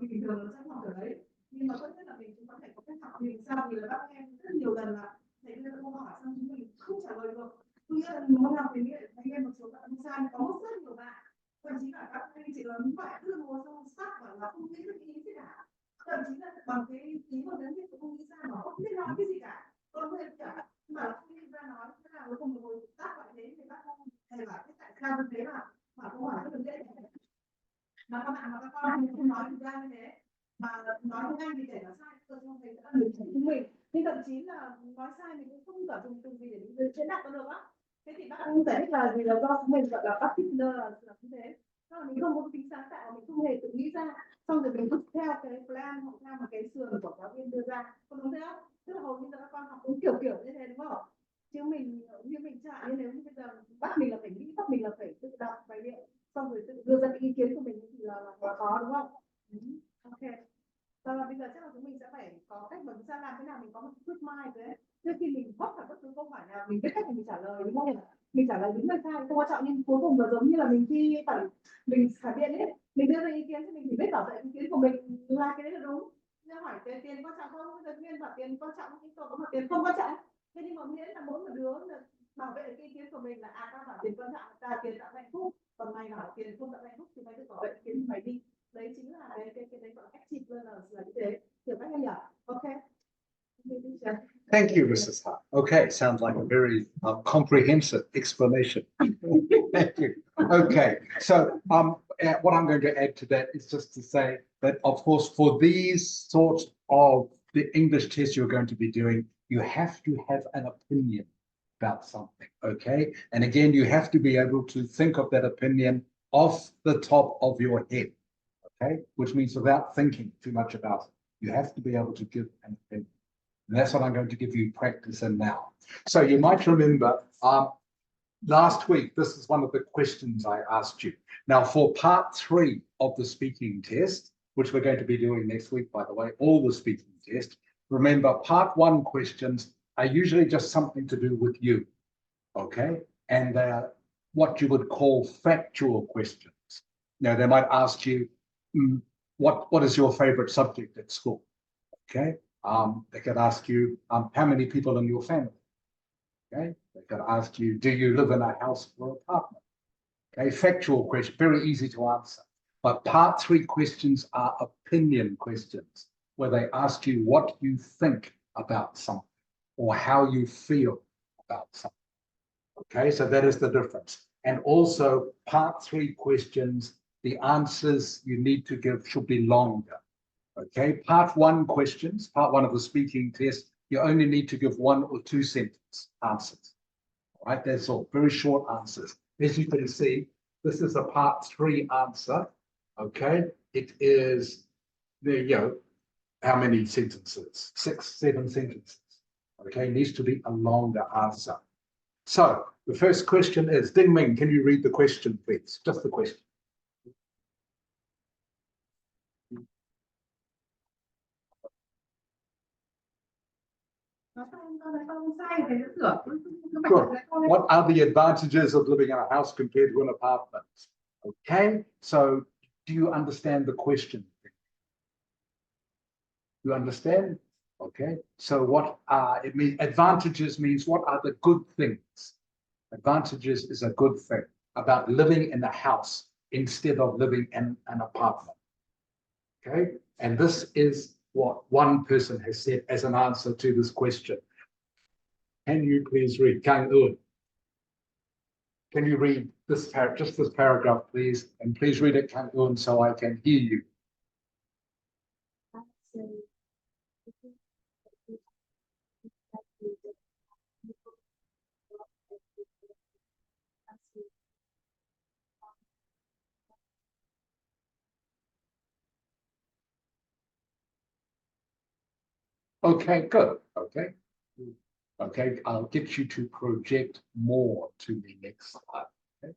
thì bình thường nó sẽ học ở đấy, nhưng mà tốt nhất là mình cũng có thể có cách học vì sao, vì là các em rất nhiều lần là thầy đưa câu hỏi xong chúng mình không trả lời được, có nghĩa là môn học thì thầy em một số bạn không sai, có rất nhiều bạn thậm chí là các anh chị lớn phải cứ ngồi xong sắc và là không biết cái ý gì cả, thậm chí là bằng cái ý mà đến cũng không nghĩ ra mà không biết nói cái gì cả, con người cả mà không nghĩ ra nói thế nào nó không được ngồi tác lại thế thì bác không thầy bảo cái tại sao như thế mà câu hỏi rất là dễ mà các bạn mà các con không nói ra như thế mà nói tiếng Anh thì để nó sai tôi không thấy đã được chúng mình, nhưng thậm chí là nói sai mình cũng không cả dùng từ gì để chế đạt được á. Thế thì bác cũng giải thích là vì là do chúng mình gọi là partner là như thế, tức là mình không có tính sáng tạo, mình không hề tự nghĩ ra, xong rồi mình cứ theo cái plan hoặc theo một cái sườn của giáo viên đưa ra, có đúng thế không? Tức là hầu như là các con học cũng kiểu như thế đúng không? Chứ mình như mình chả như nếu như bây giờ bắt mình là phải nghĩ, bắt mình là phải tự đọc bài điện xong rồi tự đưa ra cái ý kiến của mình thì là quá khó đúng không? Ok. Và bây giờ chắc là chúng mình sẽ phải có cách mà chúng ta làm thế nào mình có một quick mind đấy. Trước khi mình bóc phải bất cứ câu hỏi nào mình biết cách mình trả lời đúng không? Mình trả lời đúng hay sai không quan trọng, nhưng cuối cùng là giống như là mình thi mình phản biện ấy, mình đưa ra ý kiến thì mình chỉ biết bảo vệ ý kiến của mình là cái đấy là đúng. Nhưng hỏi tiền quan trọng không? Tất nhiên bảo tiền quan trọng, nhưng tôi có bảo tiền không quan trọng. Thế nhưng mà miễn là mỗi một đứa là bảo vệ cái ý kiến của mình là tao bảo tiền quan trọng, ta tiền tạo hạnh phúc, còn mày bảo tiền không tạo hạnh phúc thì mày tự bảo vệ ý kiến của mày đi. Đấy chính là cái đấy gọi là active learners là như thế, hiểu cách không nhỉ? Ok. Thank you, Mrs. Ha. Okay, sounds like a very comprehensive explanation. Thank you. Okay, so what I'm going to add to that is just to say that, of course, for these sorts of the English tests you're going to be doing, you have to have an opinion about something, okay? And again, you have to be able to think of that opinion off the top of your head, okay? Which means without thinking too much about it. You have to be able to give an opinion. And that's what I'm going to give you practice in now. So you might remember last week, this is one of the questions I asked you. Now for part 3 of the speaking test, which we're going to be doing next week, by the way, all the speaking test, remember part 1 questions are usually just something to do with you, okay? And what you would call factual questions. Now, they might ask you, what is your favorite subject at school? Okay. They could ask you, how many people in your family? Okay. They could ask you, do you live in a house or apartment? Okay. Factual question, very easy to answer. But part 3 questions are opinion questions, where they ask you what you think about something or how you feel about something. Okay, so that is the difference. And also part 3 questions, the answers you need to give should be longer. Okay, part 1 questions, part 1 of the speaking test, you only need to give 1 or 2 sentence answers. All right, that's all, very short answers. As you can see, this is a part 3 answer. Okay, it is, there you go, how many sentences? 6, 7 sentences. Okay, needs to be a longer answer. So the first question is, Ding Ming, can you read the question, please? Just the question. Good. What are the advantages of living in a house compared to an apartment? Okay, so do you understand the question? You understand? Okay, so what are, it means advantages means what are the good things? Advantages is a good thing about living in a house instead of living in an apartment. Okay, and this is what one person has said as an answer to this question. Can you please read, Kang Un? Can you read this just this paragraph, please? And please read it, Kang Un, so I can hear you. Okay, good. Okay. Okay, I'll get you to project more to me next time. Okay?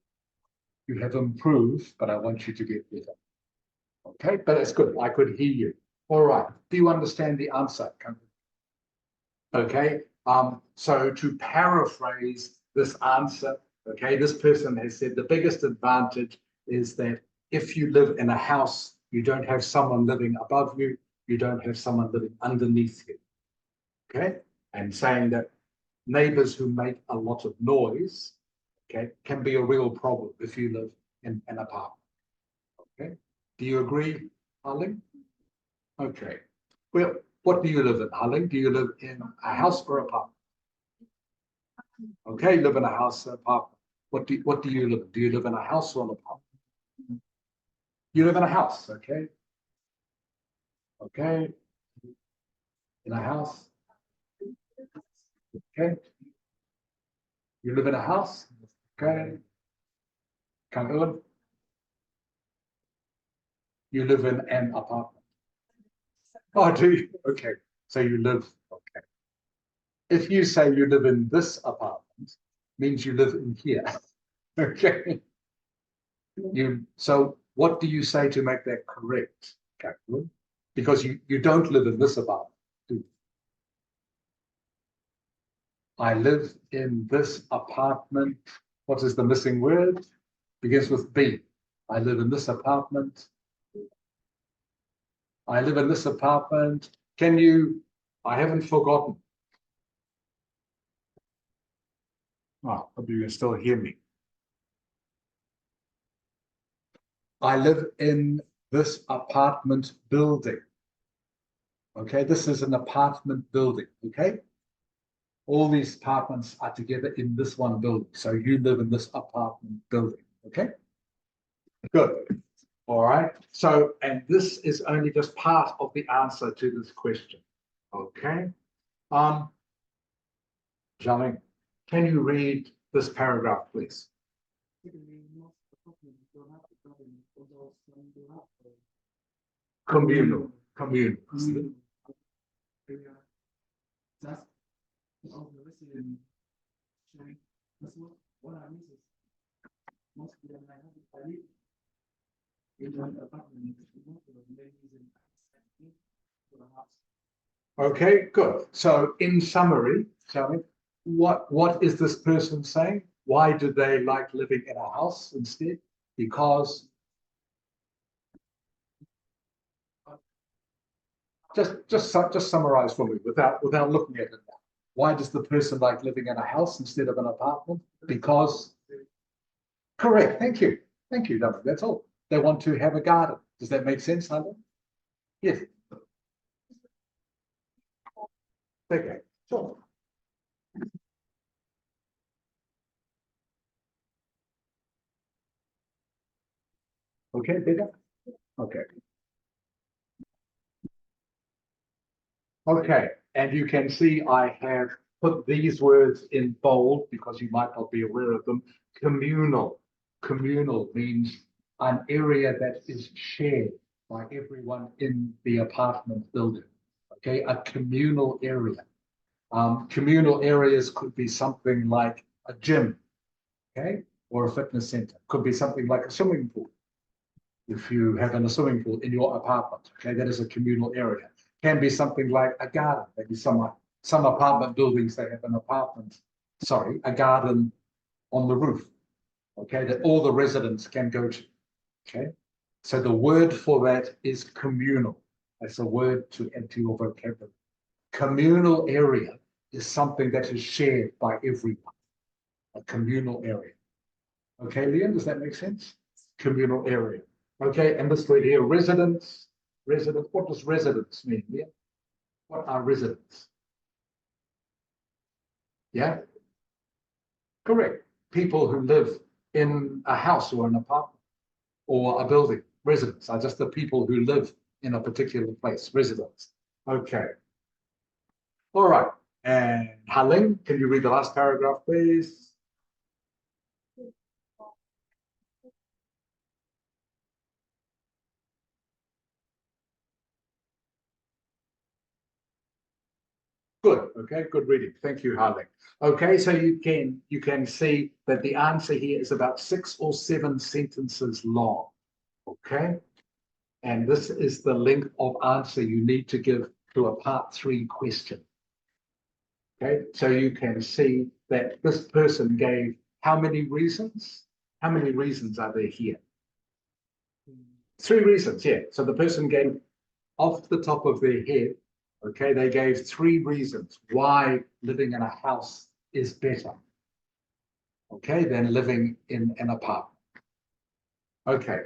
You have improved, but I want you to get better. Okay, but it's good. I could hear you. All right. Do you understand the answer? Okay. So to paraphrase this answer, okay, this person has said the biggest advantage is that if you live in a house, you don't have someone living above you, you don't have someone living underneath you. Okay, and saying that neighbors who make a lot of noise, okay, can be a real problem if you live in an apartment. Okay, do you agree, Harling? Okay, well, what do you live in, Harling? Do you live in a house or apartment? Okay, live in a house or apartment. What do you live in? Do you live in a house or an apartment? You live in a house, okay? Okay, in a house. Okay. You live in a house, okay? Kang Un? You live in an apartment. Oh, do you? Okay. So you live, okay. If you say you live in this apartment, means you live in here. Okay. So what do you say to make that correct, Catherine? Because you don't live in this apartment, do you? I live in this apartment. What is the missing word? Begins with B. I live in this apartment. I live in this apartment. Can you, I haven't forgotten. Oh, hope you can still hear me. I live in this apartment building. Okay, this is an apartment building, okay? All these apartments are together in this one building. So you live in this apartment building, okay? Good. All right. So, and this is only just part of the answer to this question. Okay. Zhang, can you read this paragraph, please? Communal. Communal. Okay, good. So in summary, Charlie, what is this person saying? Why do they like living in a house instead? Because just summarize for me without looking at it now. Why does the person like living in a house instead of an apartment? Because correct. Thank you, Dominic. That's all. They want to have a garden. Does that make sense, Hunter? Yes. Okay. Sure. Okay, Peter. Okay. Okay, and you can see I have put these words in bold because you might not be aware of them. Communal. Communal means an area that is shared by everyone in the apartment building. Okay, a communal area. Communal areas could be something like a gym, okay, or a fitness center. Could be something like a swimming pool. If you have a swimming pool in your apartment, okay, that is a communal area. Can be something like a garden. Maybe some apartment buildings, they have a garden on the roof, okay, that all the residents can go to, okay. So the word for that is communal. That's a word to add to your vocabulary. Communal area is something that is shared by everyone, a communal area. Okay, Liam, does that make sense? Communal area. Okay, and this word here, residents. Resident, what does residents mean? Yeah. What are residents? Yeah. Correct. People who live in a house or an apartment or a building. Residents are just the people who live in a particular place. Residents. Okay. All right. And Haling, can you read the last paragraph, please? Good. Okay. Good reading. Thank you, Harley. Okay. So you can see that the answer here is about 6 or 7 sentences long. Okay. And this is the length of answer you need to give to a part 3 question. Okay. So you can see that this person gave how many reasons? How many reasons are there here? 3 reasons. Yeah. So the person gave off the top of their head. Okay, they gave 3 reasons why living in a house is better, okay, than living in an apartment. Okay,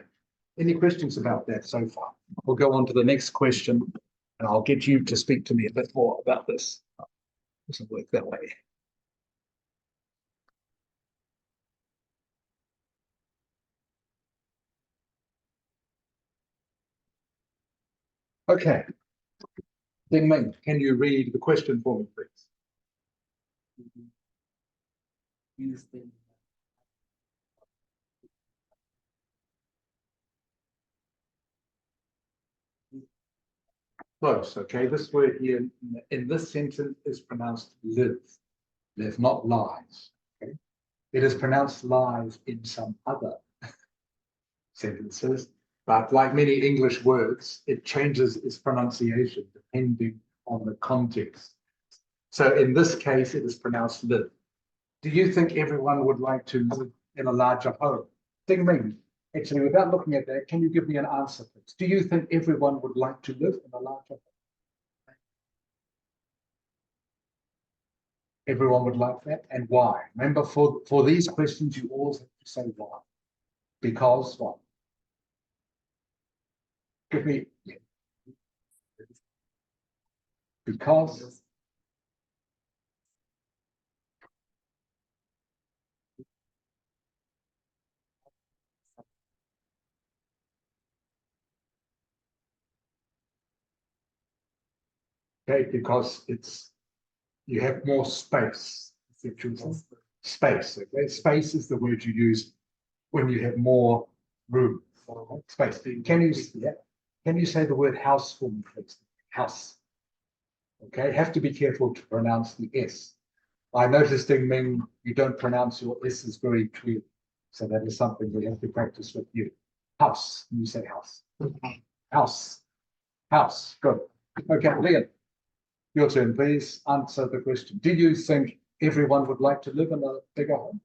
any questions about that so far? We'll go on to the next question, and I'll get you to speak to me a bit more about this. It doesn't work that way. Okay, Ding Ming, can you read the question for me, please? Use them. Close. Okay, this word here in this sentence is pronounced live, not lies. Okay, it is pronounced live in some other sentences, but like many English words, it changes its pronunciation depending on the context. So in this case, it is pronounced live. Do you think everyone would like to live in a larger home? Ding Ming, actually, without looking at that, can you give me an answer, please? Do you think everyone would like to live in a larger home? Everyone would like that, and why? Remember, for these questions, you always have to say why. Because what? Give me. Yeah. Because. Okay, because you have more space. Space. Okay, space is the word you use when you have more room. Space. Can you say the word house for me, please? House. Okay, have to be careful to pronounce the S. I noticed, Ding Ming, you don't pronounce your S's very clearly. So that is something we have to practice with you. House. You say house. House. House. Good. Okay, Leon, your turn, please answer the question. Do you think everyone would like to live in a bigger home?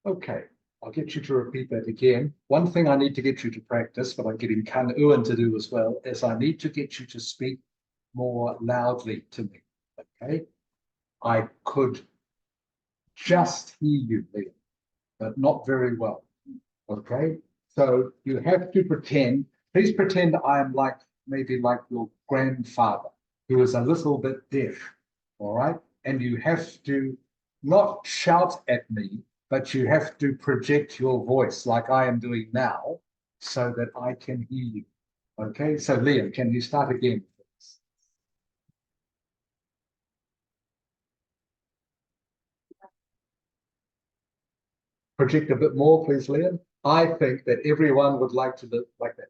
Okay, I'll get you to repeat that again. One thing I need to get you to practice, but I'm getting Kan Uan to do as well, is I need to get you to speak more loudly to me. Okay, I could just hear you, Liam, but not very well. Okay, so you have to pretend, please pretend I am like maybe like your grandfather who is a little bit deaf. All right, and you have to not shout at me, but you have to project your voice like I am doing now so that I can hear you. Okay, so Liam, can you start again, please? Project a bit more, please, Liam. I think that everyone would like to live like that.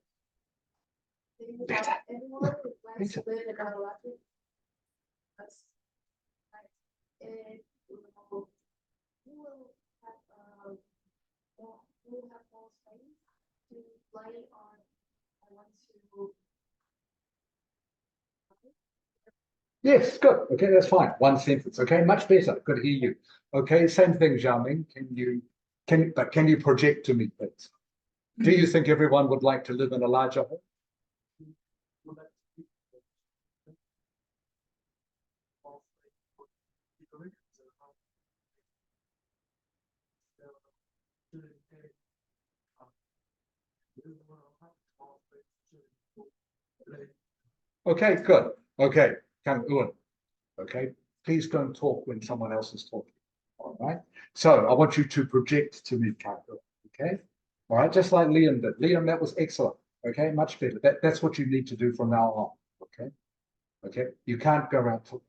Better. Everyone would like to Better. live in a lucky us. And you will have you will have more space to play on. I want to. Yes, good. Okay, that's fine. One sentence. Okay, much better. Good to hear you. Okay, same thing, Xiaoming. Can you project to me, please? Do you think everyone would like to live in a larger home? Okay, good. Okay, Kang Uan. Okay, please don't talk when someone else is talking. All right. So I want you to project to me, Kang Uan. Okay. All right, just like Liam did. Liam, that was excellent. Okay, much better. That's what you need to do from now on. Okay. Okay. You can't go around talking.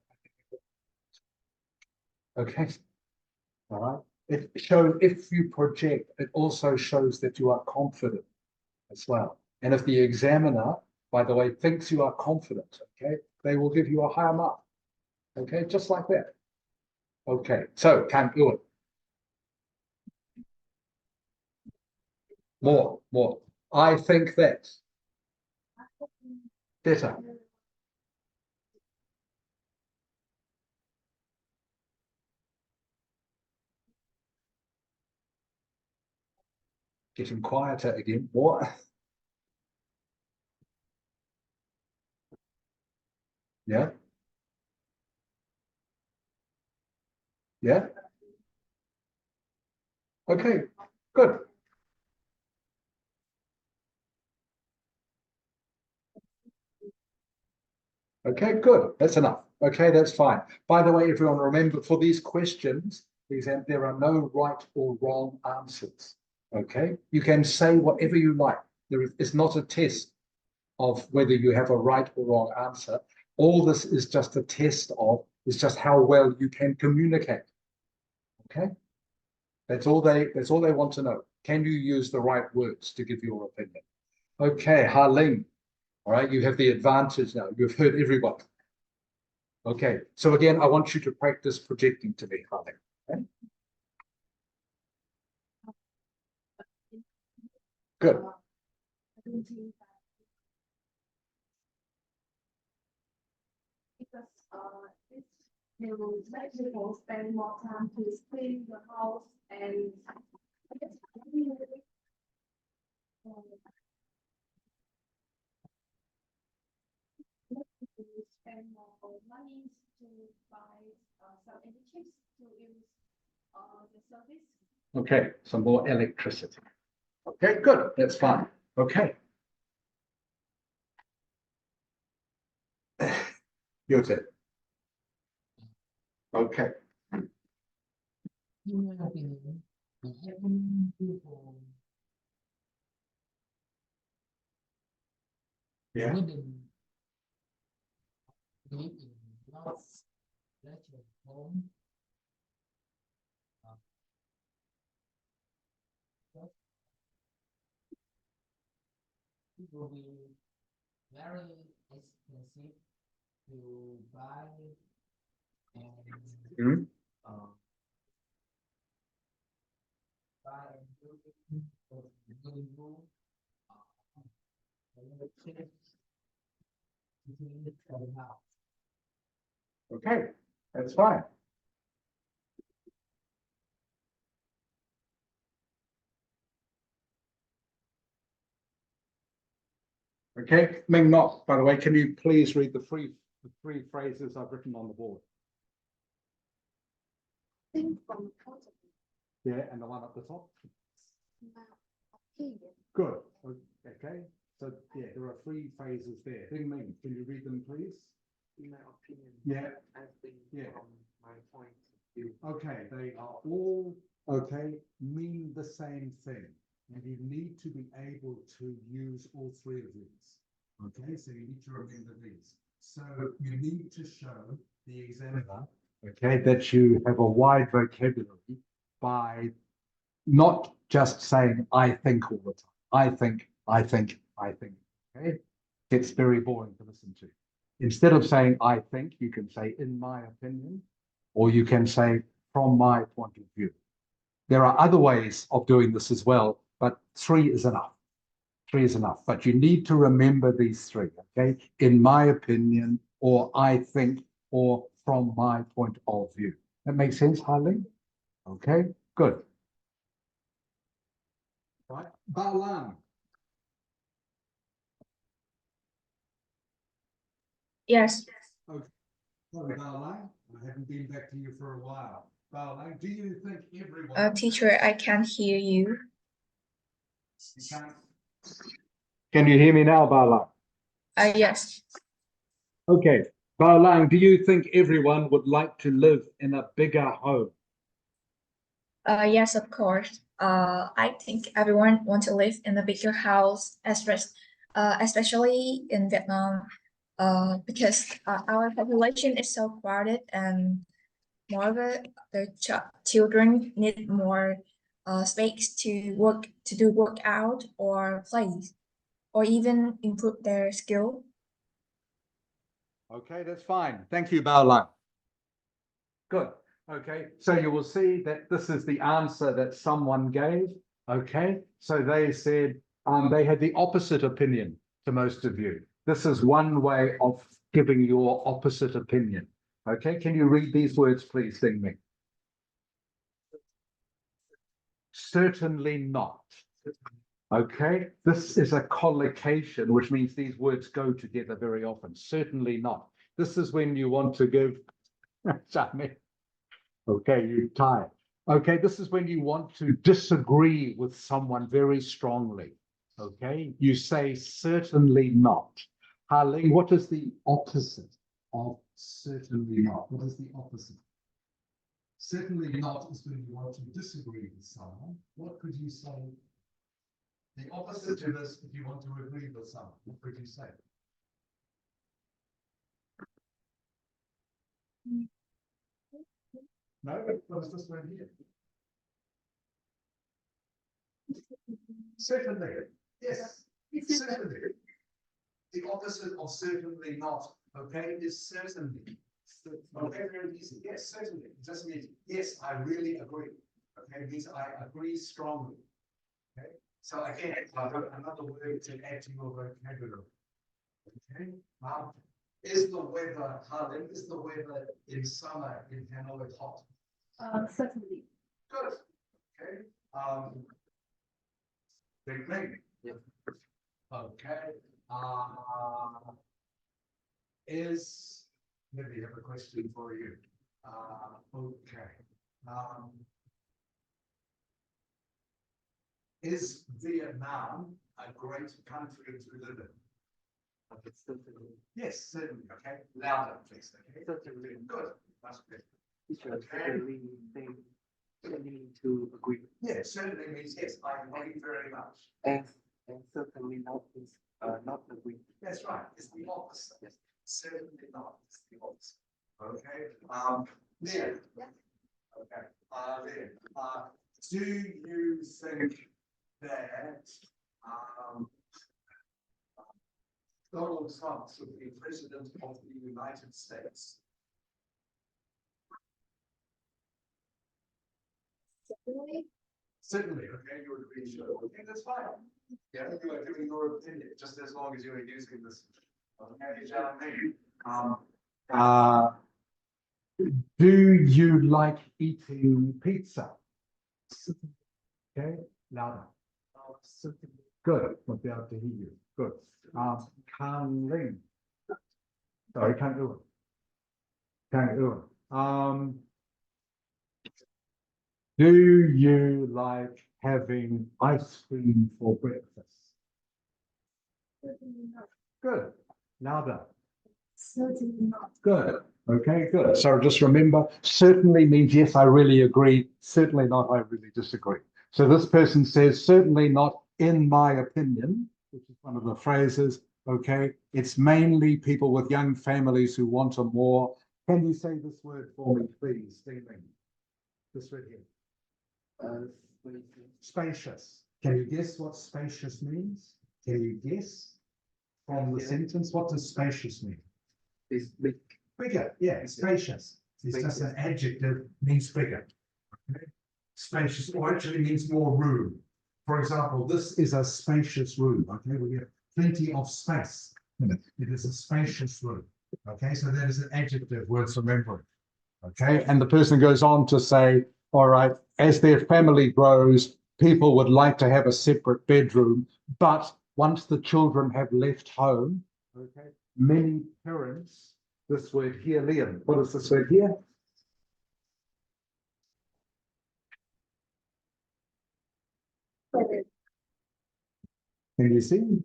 Okay. All right. It shows if you project, it also shows that you are confident as well. And if the examiner, by the way, thinks you are confident, okay, they will give you a higher mark. Okay, just like that. Okay, so Kang Uan. More. I think that. Better. Getting quieter again. More. Yeah. Yeah. Okay, good. Okay, good. That's enough. Okay, that's fine. By the way, everyone, remember for these questions, there are no right or wrong answers. Okay, you can say whatever you like. It's not a test of whether you have a right or wrong answer. All this is just a test of is just how well you can communicate. Okay, that's all they want to know. Can you use the right words to give your opinion? Okay, Harling. All right, you have the advantage now. You've heard everyone. Okay, so again, I want you to practice projecting to me, Harling. Okay? Good. Because this you make people spend more time to clean the house and I guess to spend more money to buy some energy to use the service. Okay, some more electricity. Okay, good. That's fine. Okay. Your turn. Okay. In my opinion, having people Yeah. wouldn't live in lots leisure home. Uh, but it will be very expensive to buy and Mhm. uh, buy and building for the living room. Electric between the house. Okay, that's fine. Okay, Ming Nok, by the way, can you please read the three phrases I've written on the board? Think from point of Yeah, and the one at the top. my opinion. Good. Okay. So yeah, there are three phrases there. Ding Ming, can you read them, please? In my opinion. Yeah. I think Yeah. from my point of view. Okay, they are all okay, mean the same thing. And you need to be able to use all three of these. Okay, so you need to remember these. So you need to show the examiner, okay, that you have a wide vocabulary by not just saying I think all the time. I think. Okay, it's very boring to listen to. Instead of saying I think, you can say in my opinion, or you can say from my point of view. There are other ways of doing this as well, but three is enough. Three is enough, but you need to remember these three, okay? In my opinion, or I think, or from my point of view. That makes sense, Harley? Okay, good. Right, Bao Lang. Yes. Sorry, Bao Lang, I haven't been back to you for a while. Bao Lang, do you think everyone... Teacher, I can't hear you. You can't... Can you hear me now, Bao Lang? Yes. Okay, Bao Lang, do you think everyone would like to live in a bigger home? Yes, of course. I think everyone wants to live in a bigger house, especially in Vietnam, because our population is so crowded, and moreover, the children need more space to do workout or play, or even improve their skill. Okay, that's fine. Thank you, Bao Lang. Good. Okay, so you will see that this is the answer that someone gave. Okay, so they said they had the opposite opinion to most of you. This is one way of giving your opposite opinion. Okay, can you read these words, please, Ding Ming? Certainly not. Okay, this is a collocation, which means these words go together very often. Certainly not. This is when you want to give, okay, you're tired. Okay, this is when you want to disagree with someone very strongly. Okay, you say certainly not. Harley, what is the opposite of certainly not? What is the opposite? Certainly not is when you want to disagree with someone. What could you say? The opposite to this, if you want to agree with someone, what could you say? No, what is this one here? Certainly. Yes, certainly. The opposite of certainly not, okay, is certainly. Okay, very easy. Yes, certainly. It just means, yes, I really agree. Okay, it means I agree strongly. Okay, so again, I've got another word to add to your vocabulary. Okay, is the weather, Harlan, is the weather in summer in Hanoi hot? Certainly. Good. Okay. Big Ming. Yep. Okay. Maybe I have a question for you. Okay. Is Vietnam a great country to live in? Certainly. Yes, certainly. Okay. Louder, please. Okay. Certainly. Good. That's good. Teacher, Okay. certainly to agree. Yeah, certainly means yes, I agree very much. And certainly not is not agree. That's right. It's the opposite. Yes. Certainly not. It's the opposite. Okay. Leah. Yeah. Okay. Leah. Do you think that Donald Trump should be president of the United States? Certainly. Certainly. Okay, you agree. Sure. Okay, that's fine. Yeah, you are giving your opinion, just as long as you are using this. Okay, do you like eating pizza? Okay, louder. Certainly. Good. Won't be able to hear you. Good. Kan Ling. Sorry, Kan Uan. Kan Uan. Do you like having ice cream for breakfast? Good. Louder. Certainly not. Good. Okay, good. So just remember, certainly means yes, I really agree. Certainly not, I really disagree. So this person says, certainly not in my opinion, which is one of the phrases. Okay, it's mainly people with young families who want a more. Can you say this word for me, please, Stephen? This word here. Spacious. Can you guess what spacious means? Can you guess from the sentence? What does spacious mean? It's big. Bigger, yeah, spacious. It's just an adjective, means bigger. Okay? Spacious, or actually means more room. For example, this is a spacious room. Okay, we have plenty of space. It is a spacious room. Okay, so that is an adjective worth remembering. Okay, and the person goes on to say, all right, as their family grows, people would like to have a separate bedroom, but once the children have left home, okay, many parents, this word here, Liam, what is this word here? Can you see?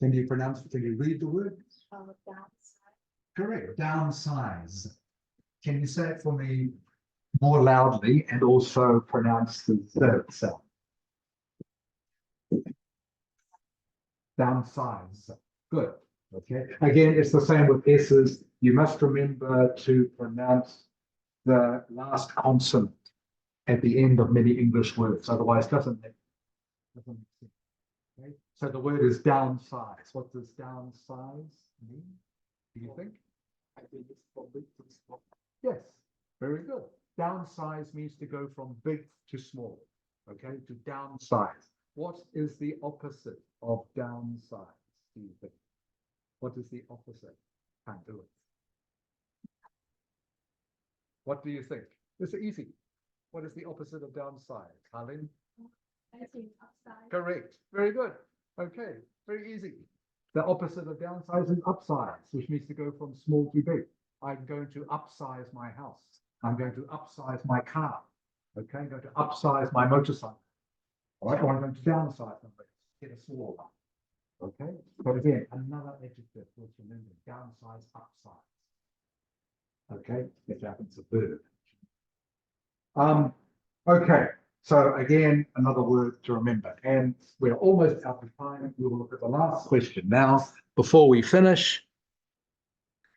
Can you pronounce, can you read the word? Correct, downsize. Can you say it for me more loudly and also pronounce the third sound? Downsize. Good. Okay. Again, it's the same with S's. You must remember to pronounce the last consonant at the end of many English words. Otherwise, doesn't make sense. Okay. So the word is downsize. What does downsize mean? Do you think? I think it's from big to small. Yes. Very good. Downsize means to go from big to small. Okay. To downsize. What is the opposite of downsize? Do you think? What is the opposite? Can't do it. What do you think? It's easy. What is the opposite of downsize? Colin? Correct. Very good. Okay. Very easy. The opposite of downsize is upsize, which means to go from small to big. I'm going to upsize my house. I'm going to upsize my car. Okay. I'm going to upsize my motorcycle. All right. Or I'm going to downsize them, get a smaller one. Okay, but again, another adjective worth remembering, downsize, upsize. Okay, if happens a verb. Okay, so again, another word to remember, and we're almost out of time. We will look at the last question now before we finish.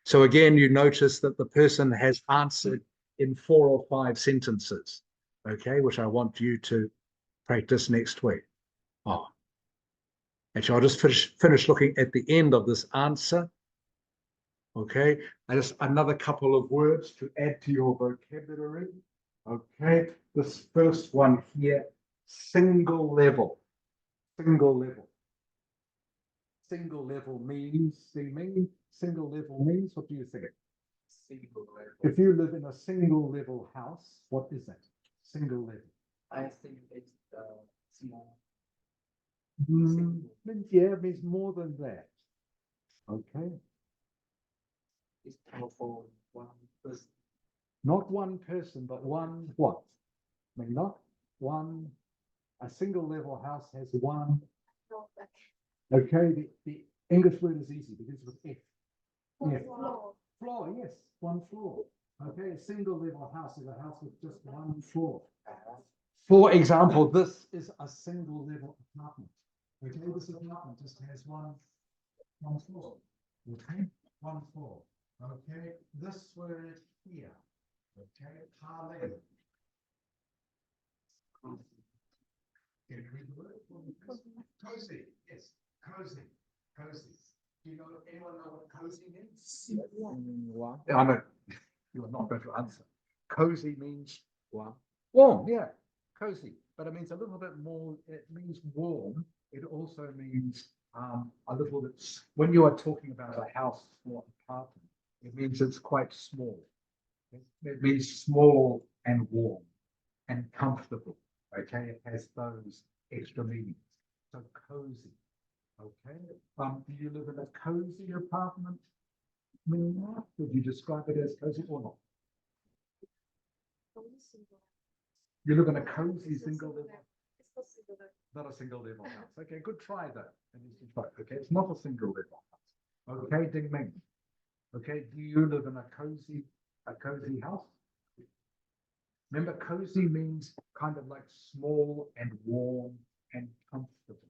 So again, you notice that the person has answered in 4 or 5 sentences, okay, which I want you to practice next week. Oh. Actually, I'll just finish looking at the end of this answer. Okay, and just another couple of words to add to your vocabulary. Okay, this first one here, single level. Single level. Single level means, single level means, what do you think? Single level. If you live in a single level house, what is that? Single level. I think it's small. Yeah, it means more than that. Okay. It's for one person. Not one person, but one what? I mean, not one, a single level house has one. Okay, the English word is easy because it's F. Yeah. Floor, yes, one floor. Okay, a single level house is a house with just one floor. For example, this is a single level apartment. Okay, this apartment just has one floor. Okay, one floor. Okay, this word here. Okay, parley. Can you read the word? Cozy. Yes, cozy. Cozy. Do you know anyone know what cozy means? I know you are not going to answer. Cozy means warm. Warm, yeah, cozy. But it means a little bit more. It means warm. It also means a little bit. When you are talking about a house or apartment, it means it's quite small. It means small and warm and comfortable. Okay, it has those extra meanings. So cozy. Okay. Do you live in a cozy apartment? Meanwhile, would you describe it as cozy or not? You live in a cozy single level. Not a single level house. Okay, good try though. Okay, it's not a single level house. Okay, Ding Ming. Okay, do you live in a cozy house? Remember, cozy means kind of like small and warm and comfortable.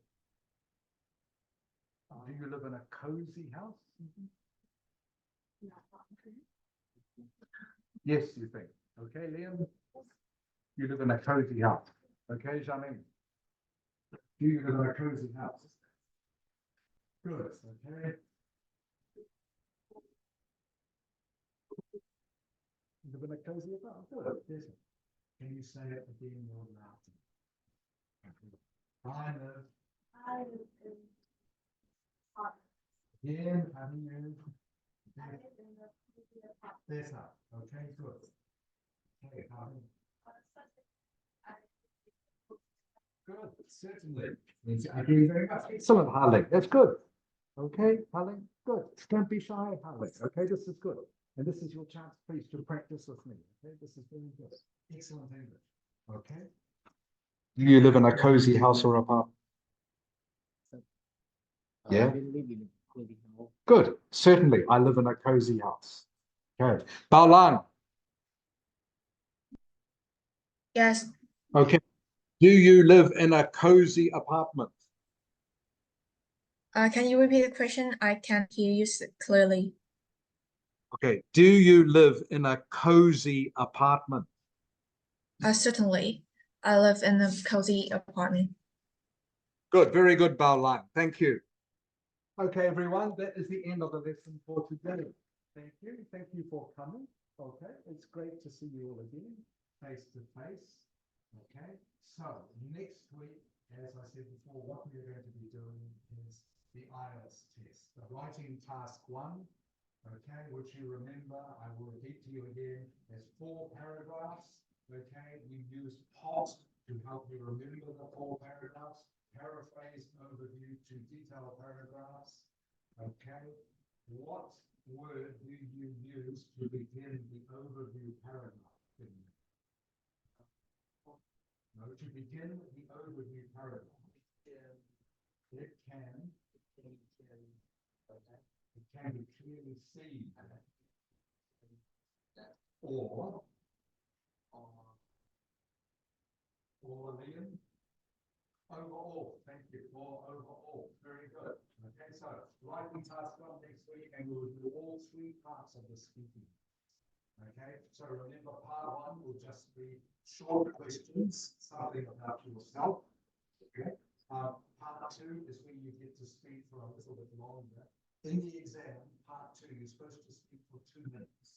Do you live in a cozy house? Yes, you think. Okay, Liam? You live in a cozy house. Okay, Janine? Do you live in a cozy house? Good, okay. You live in a cozy house? Good, yes. Can you say it again more loudly? I live. I live in Again, how do you? I live in the Better. Okay, good. Okay, Harley. Good, certainly. I agree very much. Excellent, Harley. That's good. Okay, Harley, good. Don't be shy, Harley. Okay, this is good. And this is your chance, please, to practice with me. Okay, this is very good. Excellent English. Okay. Do you live in a cozy house or apartment? Yeah. Good. Certainly, I live in a cozy house. Okay. Baolan. Yes. Okay. Do you live in a cozy apartment? Can you repeat the question? I can't hear you clearly. Okay. Do you live in a cozy apartment? Certainly. I live in a cozy apartment. Good. Very good, Baolan. Thank you. Okay, everyone. That is the end of the lesson for today. Thank you. Thank you for coming. Okay. It's great to see you all again, face to face. Okay, so next week, as I said before, what we're going to be doing is the Ielts test, the writing task 1, okay, which you remember, I will repeat to you again, there's 4 paragraphs, okay, we use POT to help you remember the 4 paragraphs, paraphrase, overview to detail paragraphs, okay, what word do you use to begin the overview paragraph? No, to begin the overview paragraph, it can be clearly seen, or Liam, overall, thank you, or overall, very good. Okay, so writing task 1 next week, and we'll do all 3 parts of the speaking. Okay, so remember part 1 will just be short questions, something about yourself. Okay, part 2 is when you get to speak for a little bit longer. In the exam, part 2, you're supposed to speak for 2 minutes.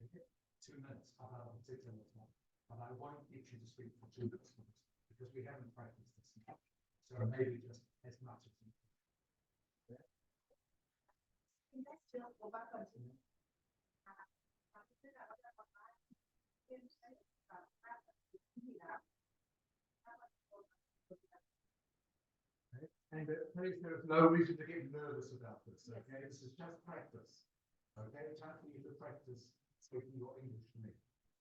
Okay, 2 minutes about a particular topic, but I won't get you to speak for 2 minutes because we haven't practiced this yet. So maybe just as much as you can. And please, there's no reason to get nervous about this, okay? This is just practice, okay? Time for you to practice speaking your English to me,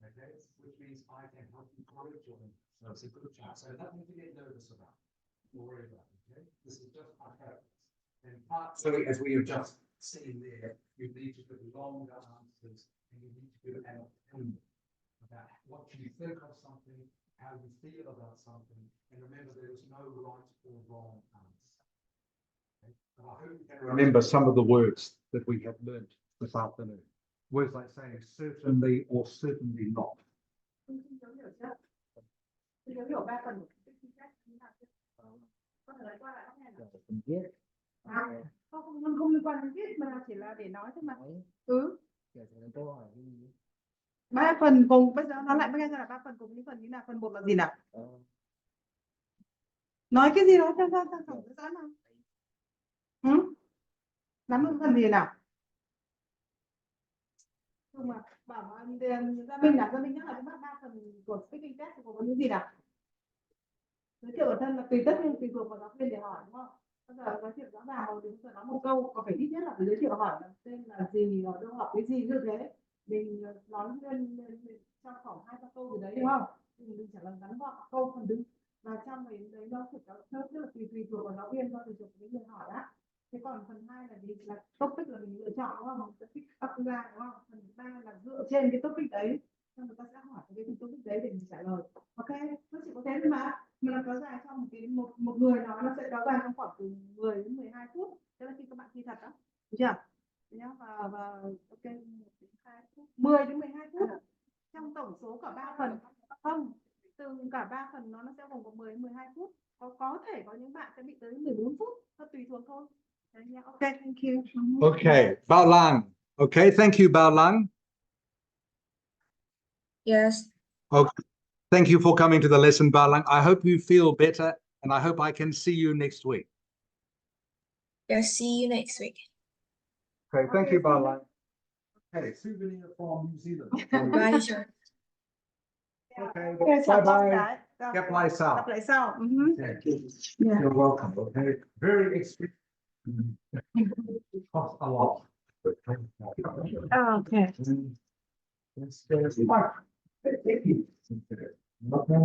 okay? Which means I can help you correct your English. So it's a good chance. So nothing to get nervous about or worry about, okay? This is just my practice. And part 2, as we have just seen there, you need to give longer answers and you need to give an opinion about what you think of something, how you feel about something, and remember there is no right or wrong answer. Okay? But I hope you can Remember some of the words that we have learned this afternoon. Words like saying certainly or certainly not. Không liên quan đến viết mà chỉ là để nói thôi mà. Ba phần cùng, bây giờ nói lại với nghe là 3 phần cùng những phần như nào, phần 1 là gì nào? Nói cái gì đó cho rõ nào. Nắm được phần gì nào? Nhưng mà bảo anh Gia Minh nhắc lại với bác 3 phần của speaking test của những gì nào? giới thiệu bản thân là tùy tất nhiên tùy thuộc vào giáo viên để hỏi đúng không? Bây giờ giới thiệu rõ ràng rồi thì nói một câu có phải ít nhất là phải giới thiệu hỏi là tên là gì, ở đâu học cái gì như thế. Mình nói lên trong khoảng 2-3 câu gì đấy đúng không? Thì mình trả lời ngắn gọn câu phần đứng và trong đấy nó phải có rất là tùy thuộc vào giáo viên thôi, tùy thuộc vào người hỏi á. Thế còn phần 2 là gì, là topic là mình lựa chọn đúng không? Topic up ra đúng không? Phần 3 là dựa trên cái topic đấy nên người ta sẽ hỏi cái topic đấy để mình trả lời. Ok, nó chỉ có thế thôi mà nó kéo dài trong một người nói nó sẽ kéo dài trong khoảng từ 10 đến 12 phút. Thế là khi các bạn thi thật đó, được chưa? Nhá, và ok 10 đến 12 phút trong tổng số cả 3 phần. Không, từ cả 3 phần nó sẽ gồm có 10 đến 12 phút. Có thể có những bạn sẽ bị tới 14 phút, nó tùy thuộc thôi. Đấy nhá. Ok, thank you. Okay, Bao Lang. Okay, thank you, Bao Lang. Yes. Okay, thank you for coming to the lesson, Bao Lang. I hope you feel better, and I hope I can see you next week. Yes, see you next week. Okay, thank you, Bao Lang. Okay, souvenir from New Zealand. Bye, sir. Okay, Ok, chào bye con bye. cái. Gặp lại sau. Gặp lại sau. Okay. Yeah. You're welcome. Okay, very expensive. Cost a lot. Okay. It's fine. Thank you. Okay.